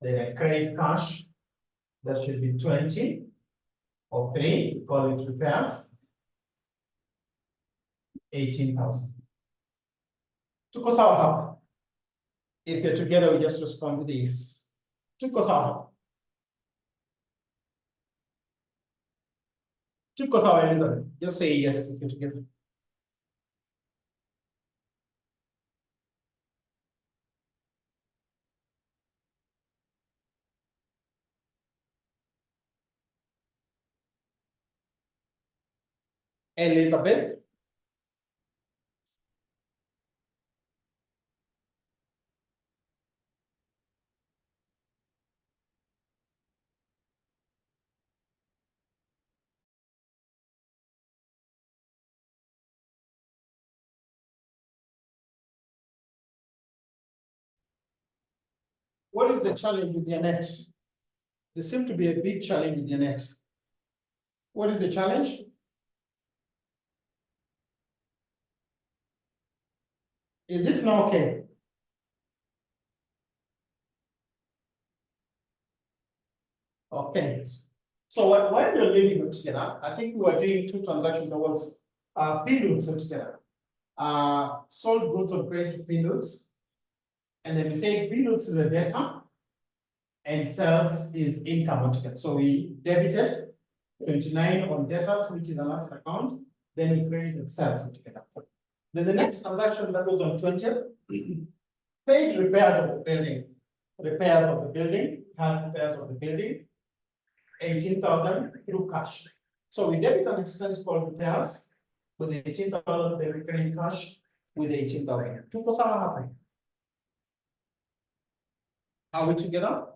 Then I credit cash, that should be 20 of 3, call it repairs, 18,000. Tuko sawa hapa? If you're together, we just respond with yes. Tuko sawa hapa? Tuko sawa, Elizabeth? Just say yes if you're together. Elizabeth. What is the challenge with the net? There seems to be a big challenge with the net. What is the challenge? Is it not okay? Okay. So while you're leaving it together, I think we were doing two transactions. There was periods together. Sold goods on credit to periods. And then we say periods is a debtor and sales is income altogether. So we debited 29 on debtors, which is an asset account. Then we credited sales altogether. Then the next transaction that goes on 20, paid repairs of the building. Repairs of the building, had repairs of the building, 18,000 through cash. So we debit an expense called repairs with 18,000, then we credit cash with 18,000. Tuko sawa hapa? Are we together?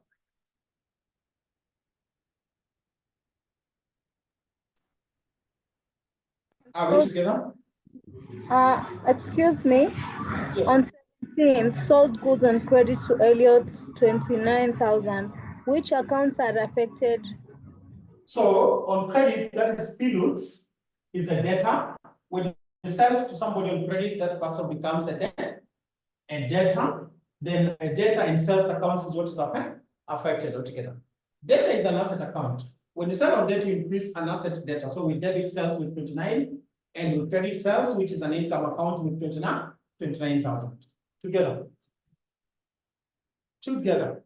Are we together? Excuse me. Yes. On 17th, sold goods on credit to Elliot 29,000. Which accounts are affected? So on credit, that is periods, is a debtor. When you sell to somebody on credit, that person becomes a debt, and debtor. Then a debtor in sales accounts is what is affected altogether. Debtor is an asset account. When you sell on debt, you increase an asset debtor. So we debit sales with 29, and we credit sales, which is an income account with 29,000. Together. Together.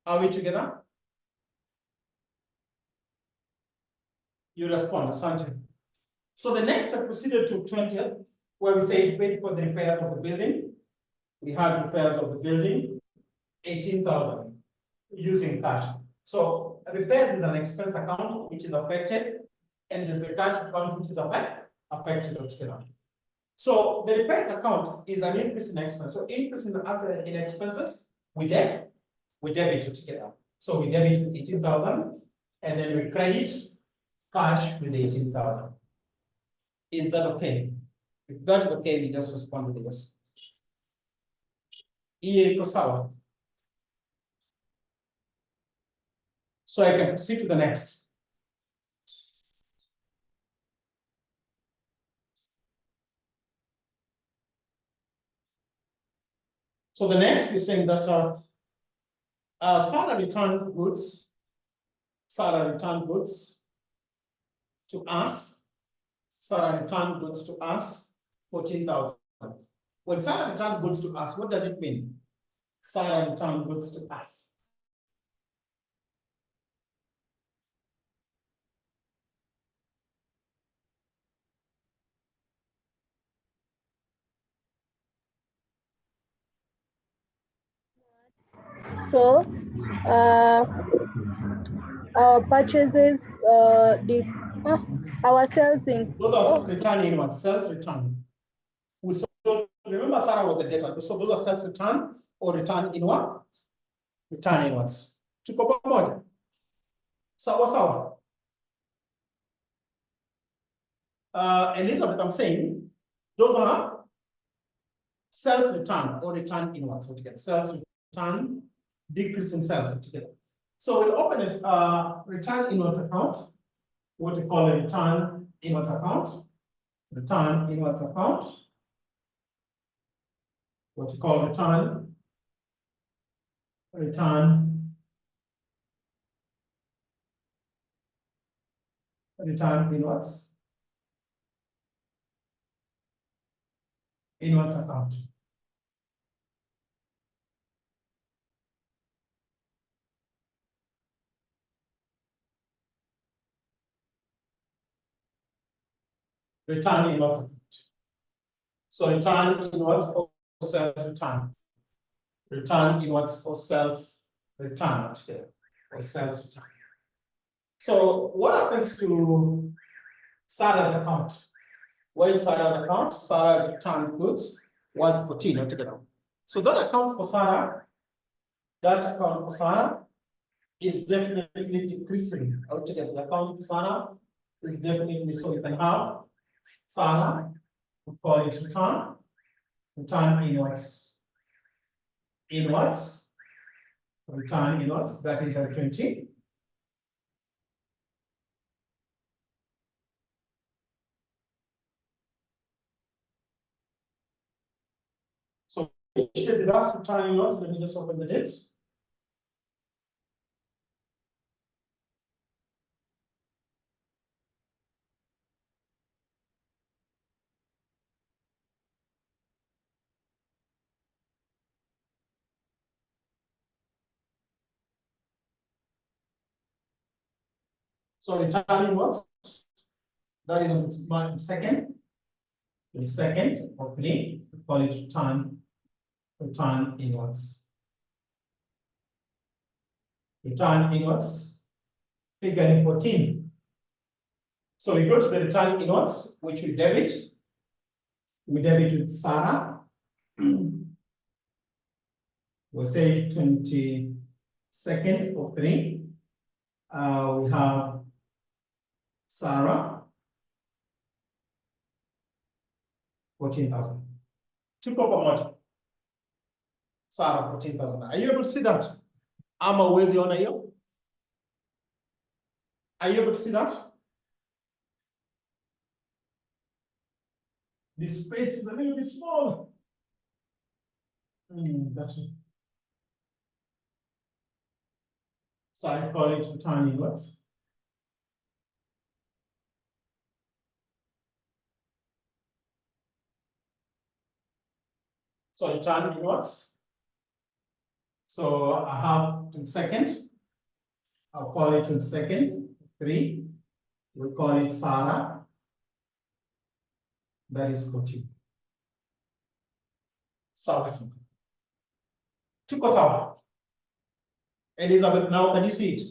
Are we together? You respond, Asante. So the next I proceeded to 20th, where we say paid for the repairs of the building. We had repairs of the building, 18,000 using cash. So repairs is an expense account which is affected, and there's the cash account which is affected altogether. So the repairs account is an increase in expense. So increase in expenses, we debit it together. So we debit with 18,000, and then we credit cash with 18,000. Is that okay? If that is okay, we just respond with yes. EA iko sawa. So I can proceed to the next. So the next we're saying that Sarah returned goods. Sarah returned goods to us. Sarah returned goods to us, 14,000. When Sarah returned goods to us, what does it mean? Sarah returned goods to us. So, our purchases, our sales in. Those are return inward, sales return. So remember, Sarah was a debtor. So those are sales return or return inward. Return inwards. Tuko pamoja. Sawa sawa. Elizabeth, I'm saying those are sales return or return inwards altogether. Sales return, decrease in sales altogether. So we'll open this return inwards account, what we call a return inwards account. Return inwards account. What we call return inwards account. Return inwards account. So return inwards for sales return. Return inwards for sales return or sales return. So what happens to Sarah's account? Where is Sarah's account? Sarah's returned goods, 114 altogether. So that account for Sarah is definitely decreasing altogether. The account for Sarah is definitely, so you can have Sarah, we call it return inwards, return inwards, that is at 20. So the last return inwards, let me just open the dates. So returning what? That is on March 2nd. The 2nd of May, we call it return inwards. Return inwards, figure 14. So we go to the return inwards, which we debit. We debit with Sarah. We'll say 22nd of 3. We have Sarah, 14,000. Two copper model. Sarah, 14,000. Are you able to see that? Ama uwezi ona hiyo? Are you able to see that? This space is a little bit small. That's it. So I call it return inwards. So return inwards. So I have 22nd. I'll call it 22nd, 3. We'll call it Sarah. That is 14. Sawa simple. Tuko sawa. Elizabeth, now can you see it?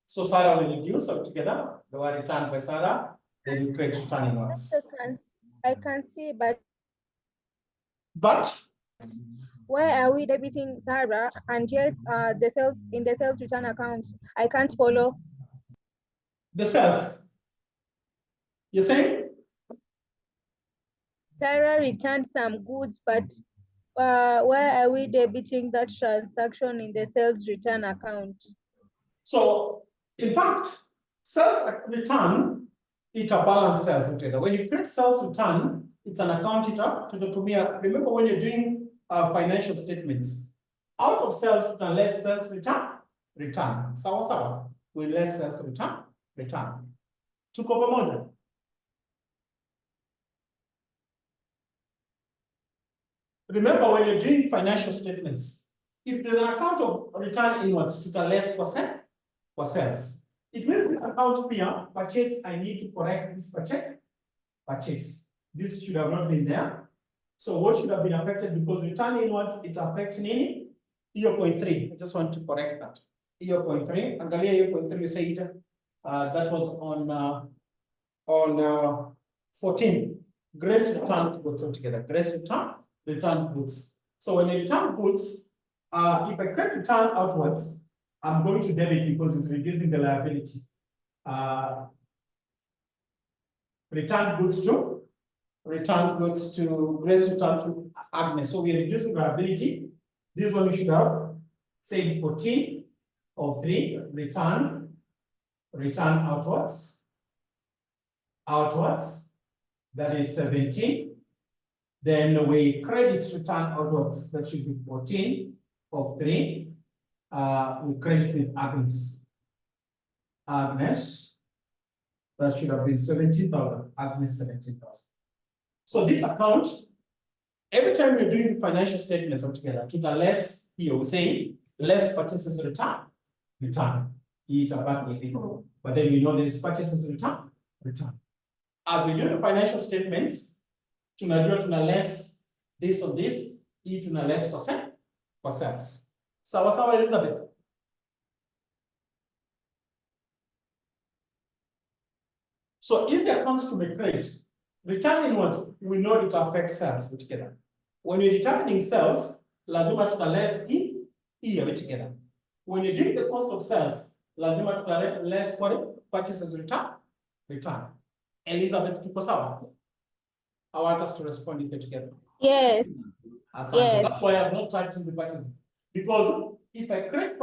So Sarah will reduce up together. The one returned by Sarah, then you create return inwards. I can see, but why are we debiting Sarah and yet the sales in the sales return account? I can't follow. The sales. You're saying? Sarah returned some goods, but why are we debiting that transaction in the sales return account? So, in fact, sales return, it's a balance sales return. When you create sales return, it's an account remember when you're doing financial statements, out of sales return, less sales return. Sawa, with less sales return. Tuko pamoja. Remember when you're doing financial statements, if there's an account of return inwards to the less for sales, it means this account here, purchase, I need to correct this purchase. This should have not been there. So what should have been affected, because return inwards, it affects nini? 0.3. I just want to correct that. 0.3. Angalia 0.3, you say it. That was on 14. Grace return goods altogether. Grace return goods. So when I return goods, if I create return outwards, I'm going to debit because it's reducing the liability. Return goods to Grace, return to Agnes. So we are reducing liability. This one we should have say 14 of 3 return outwards. That is 17. Then we credit return outwards. That should be 14 of 3. We credit with Agnes. That should have been 17,000. Agnes 17,000. So this account, every time we're doing the financial statements altogether, to the less here, we say less purchases return. But then we know there's purchases return. As we do the financial statements, tuna less this or this, tuna less for sales. Sawa Elizabeth. So if the accounts to be credit, returning what we know it affects sales together. When you're determining sales, lazima tutaless hii together. When you're doing the cost of sales, lazima tutaless for purchases return. Elizabeth, tuko sawa? I want us to respond if together. Yes. Asante. Yes. That's why I'm not touching the purchases. Because if I create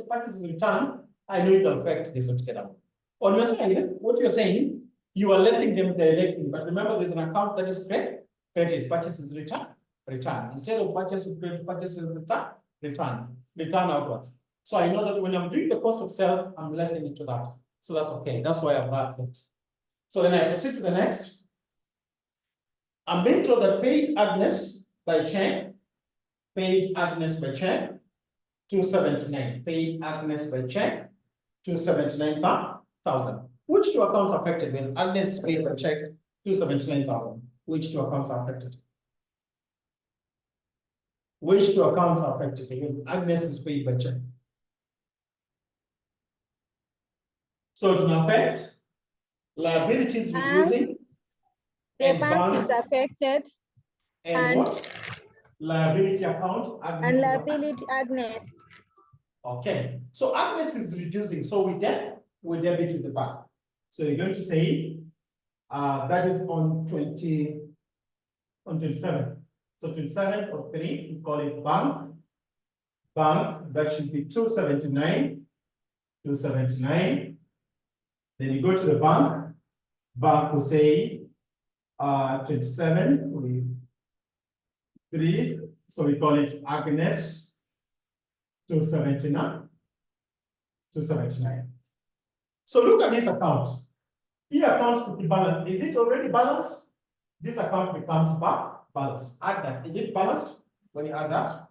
purchases return, I know it will affect this together. On your side, what you're saying, you are letting them directly, but remember there's an account that is credit, purchases return. Instead of purchases return outwards. So I know that when I'm doing the cost of sales, I'm lessening it to that. So that's okay. That's why I've wrapped it. So then I proceed to the next. I'm being told that paid Agnes by check, 279. Paid Agnes by check, 279,000. Which two accounts are affected when Agnes is paid by check, 279,000? Which two accounts are affected? Which two accounts are affected when Agnes is paid by check? So it will affect liabilities reducing. The bank is affected. And what? Liability account. Agnes And liability Agnes. Okay. So Agnes is reducing. So we debit to the bank. So you're going to say that is on 27. So 27 or 3, we call it bank. Bank, that should be 279. 279. Then you go to the bank. Bank will say 27, 3. So we call it Agnes 279. 279. So look at this account. Here account to be balanced. Is it already balanced? This account becomes balanced. Add that. Is it balanced when you add that?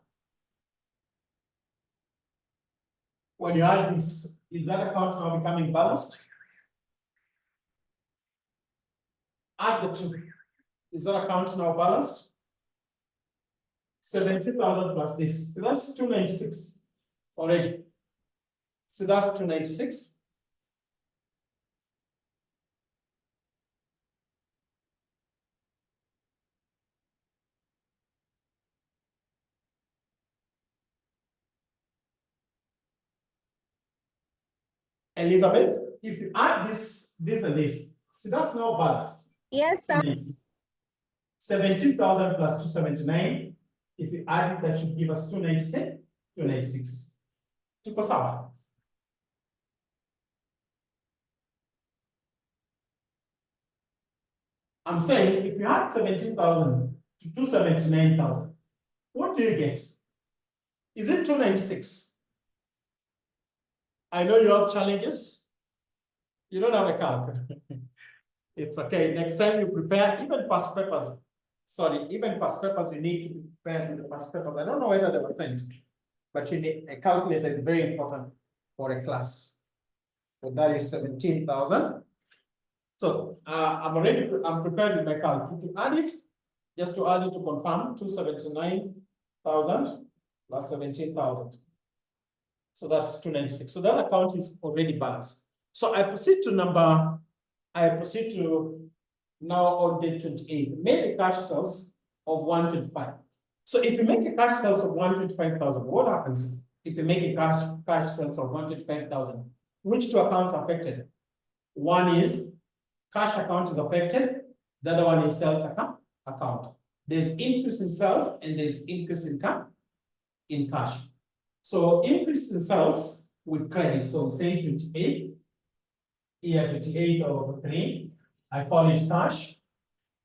When you add this, is that account now becoming balanced? Add the two. Is that account now balanced? 70,000 plus this. So that's 296 already. So that's 296. Elizabeth, if you add this and this, so that's now balanced. Yes, sir. 17,000 plus 279. If you add it, that should give us 296. 296. Tuko sawa? I'm saying if you add 17,000 to 279,000, what do you get? Is it 296? I know you have challenges. You don't have a calc. It's okay. Next time you prepare, even past papers. Sorry, even past papers, you need to be prepared in the past papers. I don't know whether they were sent, but you need a calculator is very important for a class. So that is 17,000. So I'm prepared with my calc. If you add it, just to add it to confirm, 279,000 plus 17,000. So that's 296. So that account is already balanced. So I proceed to now on day 28, make a cash sales of 125. So if you make a cash sales of 125,000, what happens if you make a cash sales of 125,000? Which two accounts are affected? One is cash account is affected. The other one is sales account. There's increase in sales and there's increase in cash. So increase in sales with credit. So say 28, here 28 over 3. I call it cash.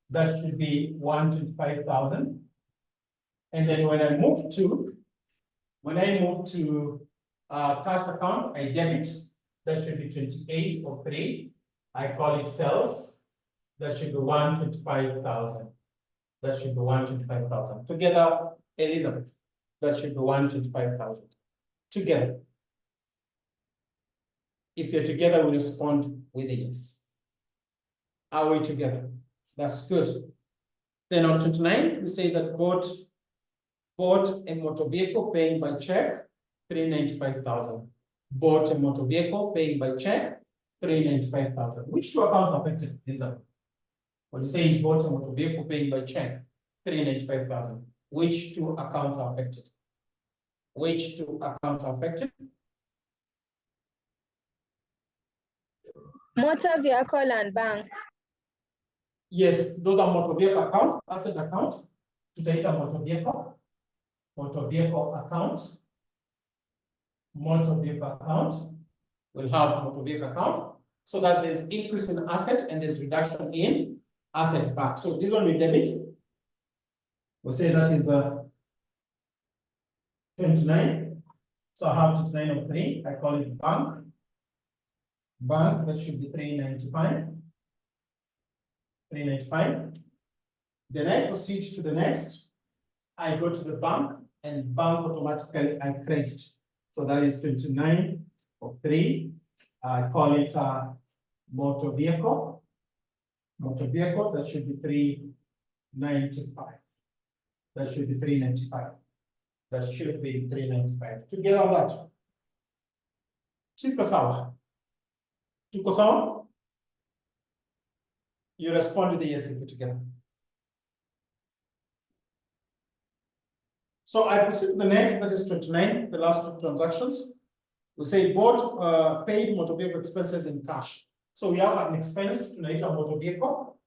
That should be 125,000. And then when I move to cash account, I debit. That should be 28 or 3. I call it sales. That should be 125,000. That should be 125,000. Together, Elizabeth. That should be 125,000. Together. If you're together, we respond with a yes. Are we together? That's good. Then on 29, we say that bought a motor vehicle paying by check, 395,000. Bought a motor vehicle paying by check, 395,000. Which two accounts are affected? These are. When you say import a motor vehicle paying by check, 395,000. Which two accounts are affected? Which two accounts are affected? Motor vehicle and bank. Yes, those are motor vehicle account, asset account. Tutaita motor vehicle account. Motor vehicle account. We'll have motor vehicle account. So that there's increase in asset and there's reduction in asset back. So this one will debit. We'll say that is 29. So I have 29 of 3. I call it bank. Bank, that should be 395. 395. Then I proceed to the next. I go to the bank and bank automatically I credit. So that is 29 of 3. I call it motor vehicle. Motor vehicle, that should be 395. That should be 395. That should be 395. Together on that. Tuko sawa. Tuko sawa? You respond with the yes if we together. So I proceed to the next, that is 29, the last two transactions. We say bought paid motor vehicle expenses in cash. So we have an expense to a motor vehicle,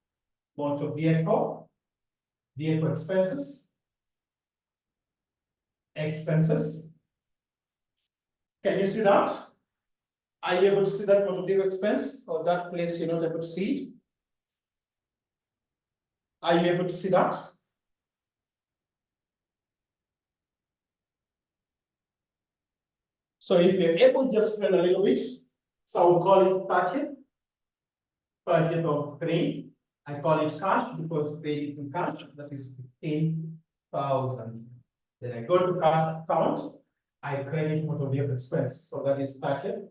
vehicle expenses. Can you see that? Are you able to see that motor vehicle expense, or that place you're not able to see it? Are you able to see that? So if you're able, just spend a little bit. So I will call it 30th of 3. I call it cash because paid in cash, that is 15,000. Then I go to cash account, I credit motor vehicle expense. So that is 30th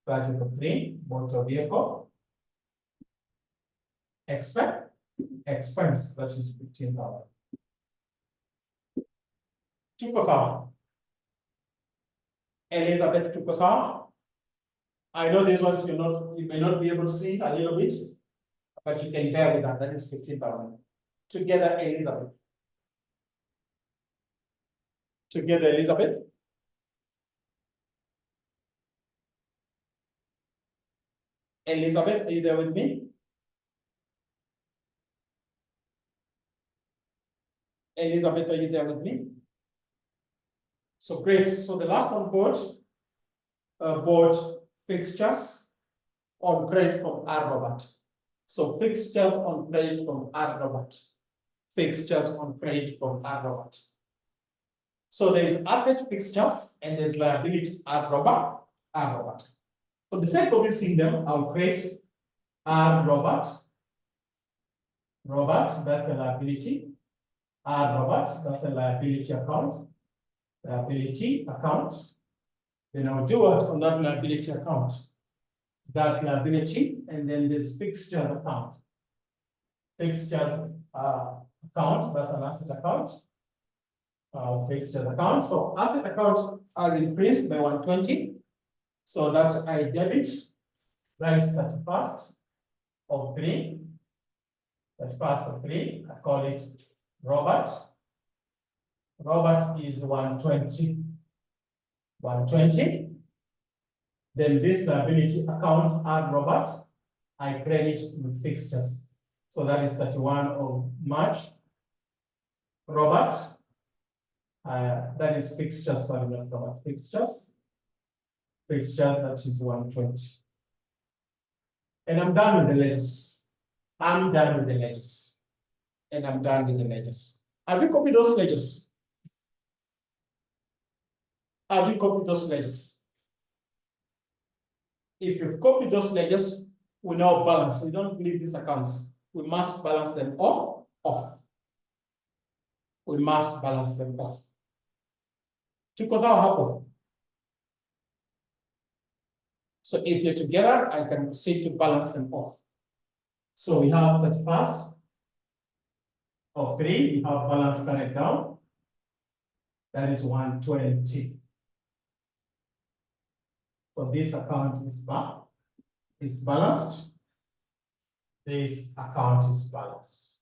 of 3, motor vehicle expense, that is 15,000. Tuko sawa? Elizabeth, tuko sawa? I know these ones you may not be able to see a little bit, but you can bear with that. That is 15,000. Together, Elizabeth. Together, Elizabeth. Elizabeth, are you there with me? Elizabeth, are you there with me? So great. So the last one bought fixtures on credit from R. Robert. So fixtures on credit from R. Robert. Fixtures on credit from R. Robert. So there is asset fixtures and there's liability R. Robert. For the sake of using them, I'll create R. Robert, that's a liability. R. Robert, that's a liability account. Then I'll do what on that liability account? That liability, and then this fixtures account. Fixtures account, that's an asset account. Fixtures account. So asset account has increased by 120. So that's I debit. That is 31st of 3. 31st of 3. I call it Robert. Robert is 120. 120. Then this liability account R. Robert, I credit with fixtures. So that is 31 of March. Robert, that is fixtures, sorry, not Robert, fixtures. Fixtures, that is 120. And I'm done with the ledgers. I'm done with the ledgers. And I'm done with the ledgers. Have you copied those ledgers? Have you copied those ledgers? If you've copied those ledgers, we now balance. We don't leave these accounts. We must balance them all off. We must balance them off. Tuko sawa hapo? So if you're together, I can proceed to balance them off. So we have that first of 3, we have balance carried down. That is 120. So this account is back. is balanced. This account is balanced.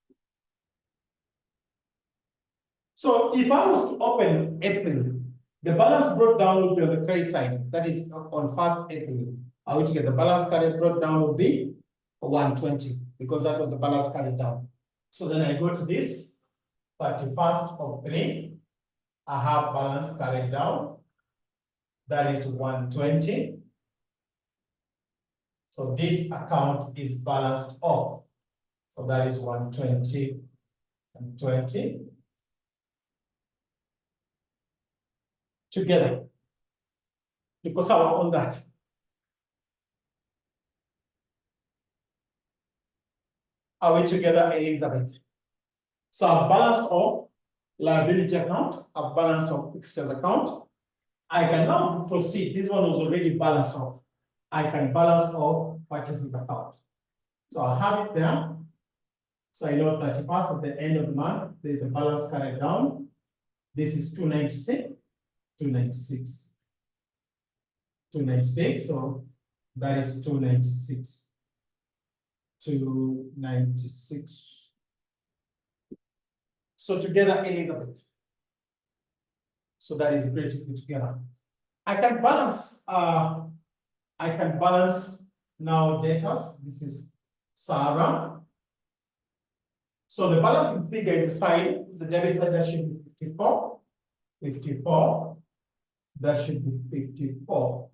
So if I was to open April, the balance brought down would be on the credit side. That is on 1st April. I would get the balance carried brought down would be 120 because that was the balance carried down. So then I go to this 31st of 3. I have balance carried down. That is 120. So this account is balanced off. So that is 120 and 20 together. Because I will own that. Are we together, Elizabeth? So I've balanced off liability account, I've balanced off fixtures account. I can now proceed. This one was already balanced off. I can balance off purchases account. So I'll have it there. So I know 31st at the end of the month, there's a balance carried down. This is 296, 296, 296. So that is 296, 296. So together, Elizabeth. So that is great to put together. I can balance now debtors. This is Sarah. So the balancing figure is the side, the debit side, that should be 54. 54. That should be 54.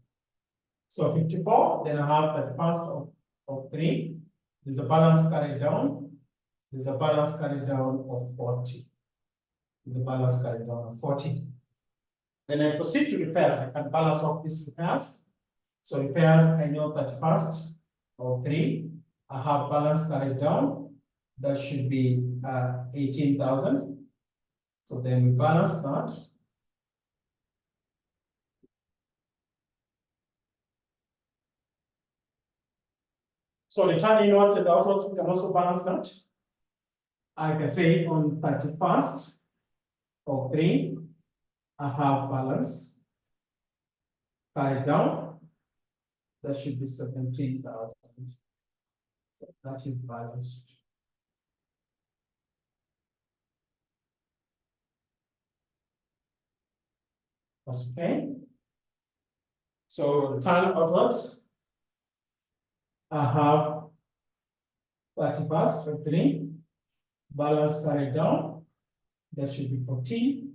So 54, then I have 31st of 3. There's a balance carried down. There's a balance carried down of 40. There's a balance carried down of 40. Then I proceed to repairs. I can balance off these repairs. So repairs, I know 31st of 3. I have balance carried down. That should be 18,000. So then we balance that. So the turn inwards and outwards, we can also balance that. I can say on 31st of 3, I have balance carried down. That should be 17,000. That is balanced. That's okay. So turn outwards. I have 31st of 3, balance carried down. That should be 14.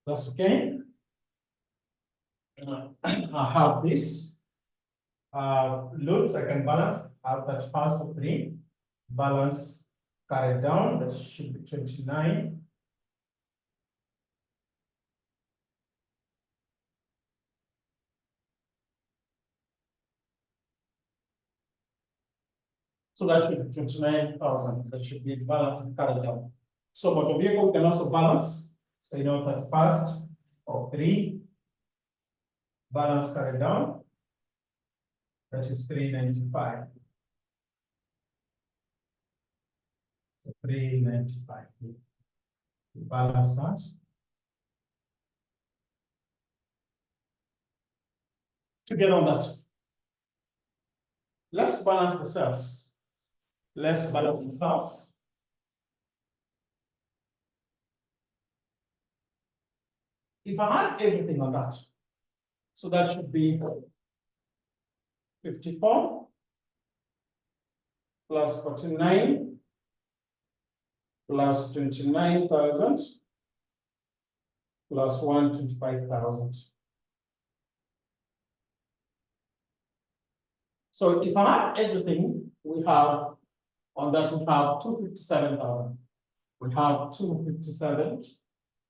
That's okay. I have this. Loads I can balance. I have 31st of 3, balance carried down. That should be 29. So that should be 29,000. That should be the balance carried down. So motor vehicle can also balance. So you know 31st of 3, balance carried down. That is 395. 395. Balance that. Together on that. Let's balance the cells. Let's balance the cells. If I had everything on that, so that should be 54 plus 49 plus 29,000 plus 125,000. So if I have everything, we have on that we have 257,000. We have 257.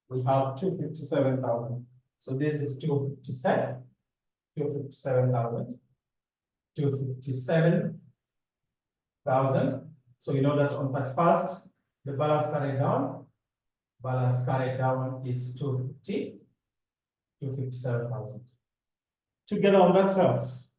We have 257,000. So this is 257. 257,000. 257,000. So you know that on that first, the balance carried down. Balance carried down is 250. 257,000. Together on that cells.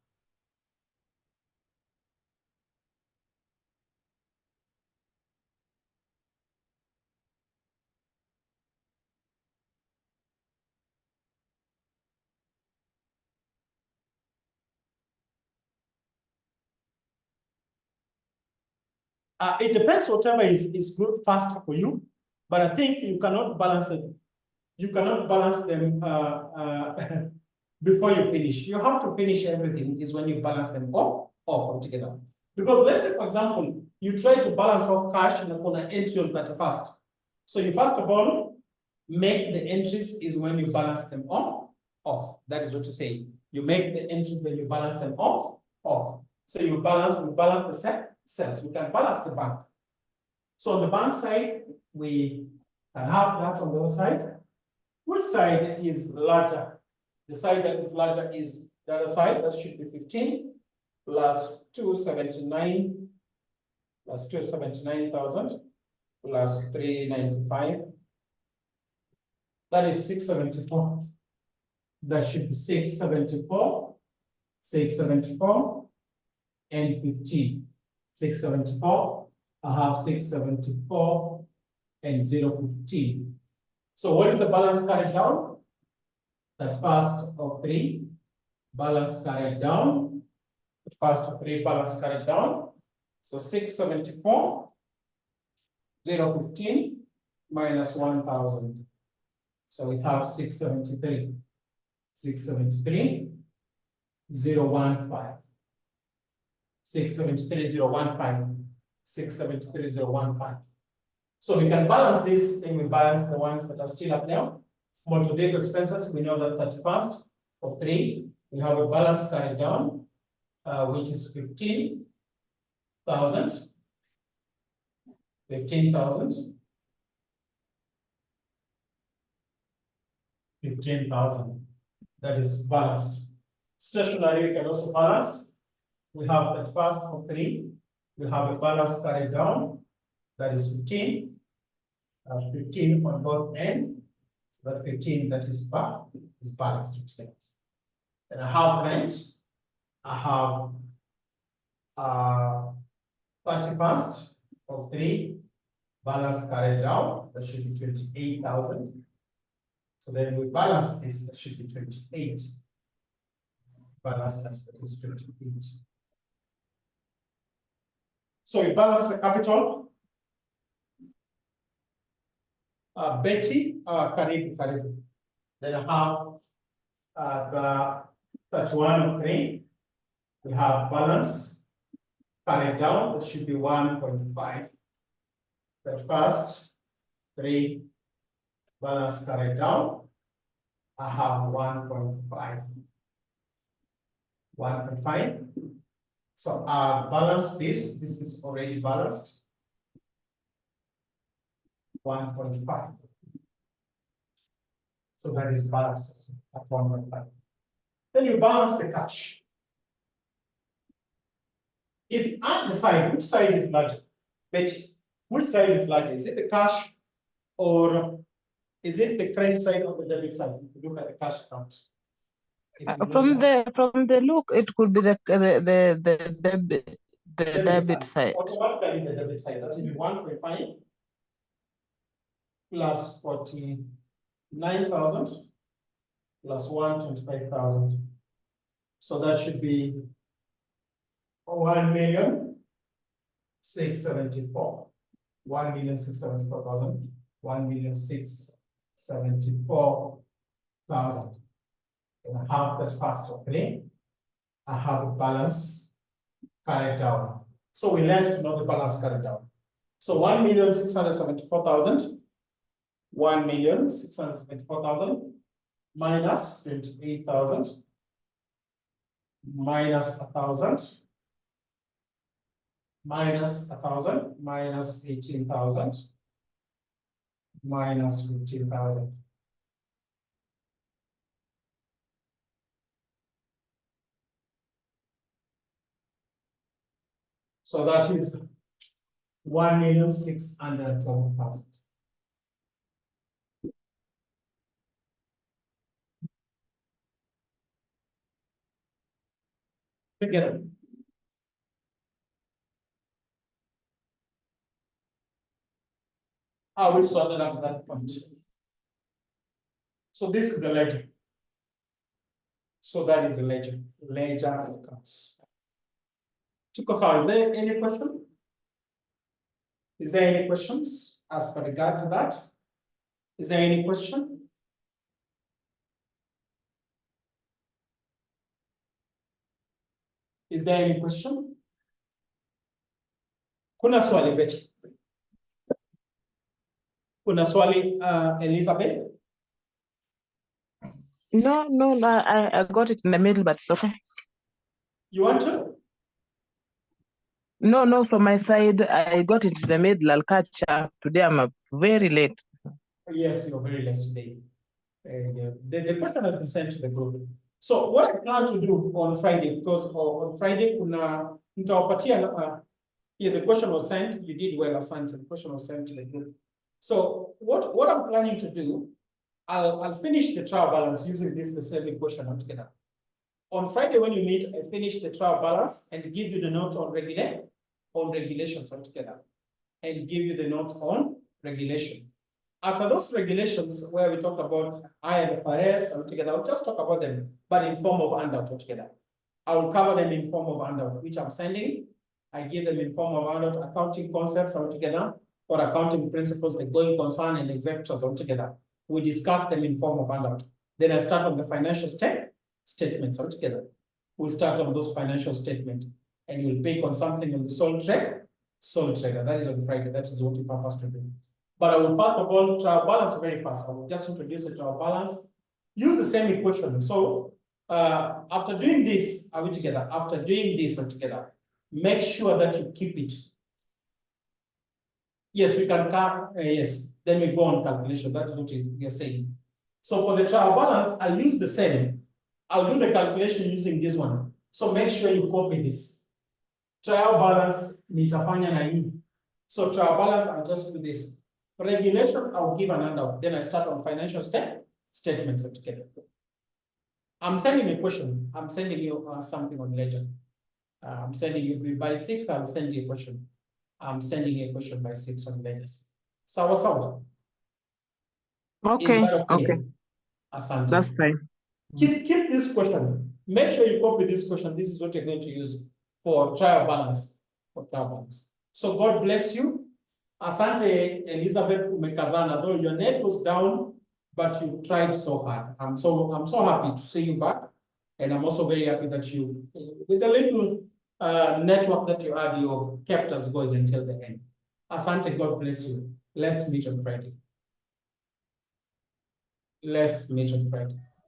It depends whatever is good faster for you, but I think you cannot balance it. You cannot balance them before you finish. You have to finish everything is when you balance them off altogether. Because let's say, for example, you try to balance off cash on an entry on 31st. So you first of all make the entries is when you balance them off. That is what you say. You make the entries when you balance them off. So we balance the cells. We can balance the bank. So on the bank side, we can have that on the other side. Which side is larger? The side that is larger is the other side. That should be 15 plus 279 plus 279,000 plus 395. That is 674. That should be 674, 674, and 15. 674. I have 674 and 015. So what is the balance carried down? That first of 3, balance carried down. The first of 3, balance carried down. So 674, 015 minus 1,000. So we have 673. 673, 015. 673, 015. 673, 015. So we can balance this, and we balance the ones that are still up there. Motor vehicle expenses, we know that 31st of 3, we have a balance carried down, which is 15,000. 15,000. 15,000. That is balanced. Stationary, we can also balance. We have that first of 3. We have a balance carried down. That is 15. 15 on both ends. That 15 that is balanced together. And I have rent. I have 31st of 3 balance carried down. That should be 28,000. So then we balance this. That should be 28. Balance that is 28. So we balance the capital. Betty, Karibu. Then I have the 31 of 3. We have balance carried down. That should be 1.5. That first 3 balance carried down. I have 1.5. 1.5. So balance this. This is already balanced. 1.5. So that is balanced at 1.5. Then you balance the cash. If you add the side, which side is larger? Betty, which side is larger? Is it the cash or is it the credit side or the debit side? If you look at the cash account. From the look, it could be the debit side. Automatically the debit side. That is 1.5 plus 49,000 plus 125,000. So that should be 1,674,000. 1,674,000. 1,674,000. And I have that first of 3. I have a balance carried down. So we learned to know the balance carried down. So 1,674,000. 1,674,000 minus 28,000 minus 1,000 minus 1,000 minus 18,000 minus 15,000. So that is 1,612,000. Together. I will sort it at that point. So this is the ledger. So that is the ledger. Ledger accounts. Chikosa, is there any question? Is there any questions as per regard to that? Is there any question? Is there any question? Kuna swali Betty? Kuna swali Elizabeth? No, I got it in the middle, but it's okay. You want to? No, from my side, I got it in the middle. I'll catch up. Today I'm very late. Yes, you're very late today. The question has been sent to the group. So what I plan to do on Friday, because on Friday, kuna the question was sent, you did well, Asante, the question was sent to the group. So what I'm planning to do, I'll finish the trial balance using the same question altogether. On Friday, when you meet, I finish the trial balance and give you the note on regulations altogether, and give you the note on regulation. After those regulations, where we talk about IFRS altogether, I'll just talk about them, but in form of handout altogether. I will cover them in form of handout, which I'm sending. I give them in form of handout accounting concepts altogether, or accounting principles like going concern and executors altogether. We discuss them in form of handout. Then I start on the financial statements altogether. We'll start on those financial statements, and you'll pick on something on the sole trader. That is on Friday. That is what we purpose to do. But I will first of all trial balance very fast. I will just introduce the trial balance. Use the same equation. So after doing this, are we together? After doing this together, make sure that you keep it. Yes, we can count. Yes, then we go on calculation. That is what you're saying. So for the trial balance, I'll use the same. I'll do the calculation using this one. So make sure you copy this. Trial balance nitafanya na hii. So trial balance, I'll just do this. Regulation, I'll give an handout. Then I start on financial statements altogether. I'm sending a question. I'm sending you something on ledger. I'm sending you by 6. I'll send you a question. I'm sending you a question by 6 on ledgers. Sawa. Okay. Is that Okay. Asante. That's fine. Keep this question. Make sure you copy this question. This is what you're going to use for trial balance. So God bless you. Asante, Elizabeth Umekazana, though your net was down, but you tried so hard. I'm so happy to see you back. And I'm also very happy that you, with the little network that you had, you have kept us going until the end. Asante, God bless you. Let's meet on Friday.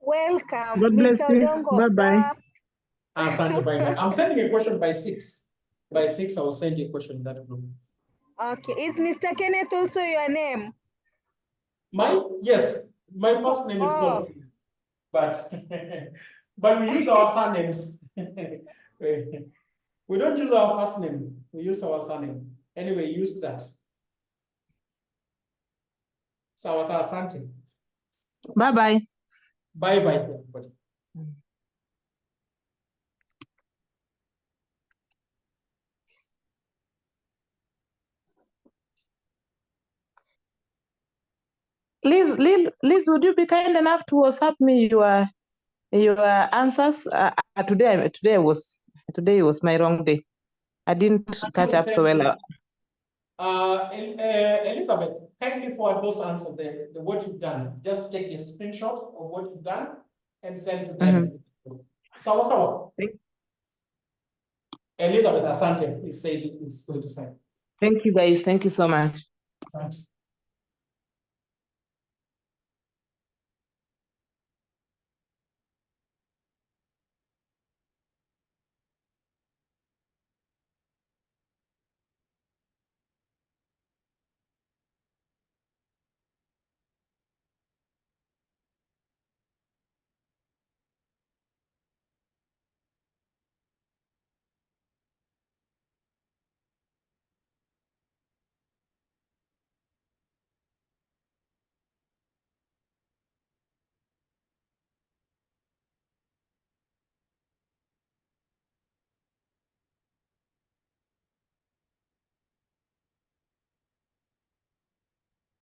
Welcome, God bless Mr. you. Odongo. Bye-bye. Asante, bye-bye. I'm sending a question by 6. By 6, I will send you a question in that group. Okay, is Mr. Kenneth also your name? Yes, my first name is called, but we use our surnames. We don't use our first name, we use our surname. Anyway, use that. Sawa asante. Bye-bye. Bye-bye, everybody. Liz, would you be kind enough to WhatsApp me your answers? Today was my wrong day. I didn't catch up so well. Elizabeth, kindly forward those answers there, what you've done. Just take a screenshot of what you've done and send to them. Sawa. Elizabeth Asante is going to send. Thank you, guys. Thank you so much. Asante.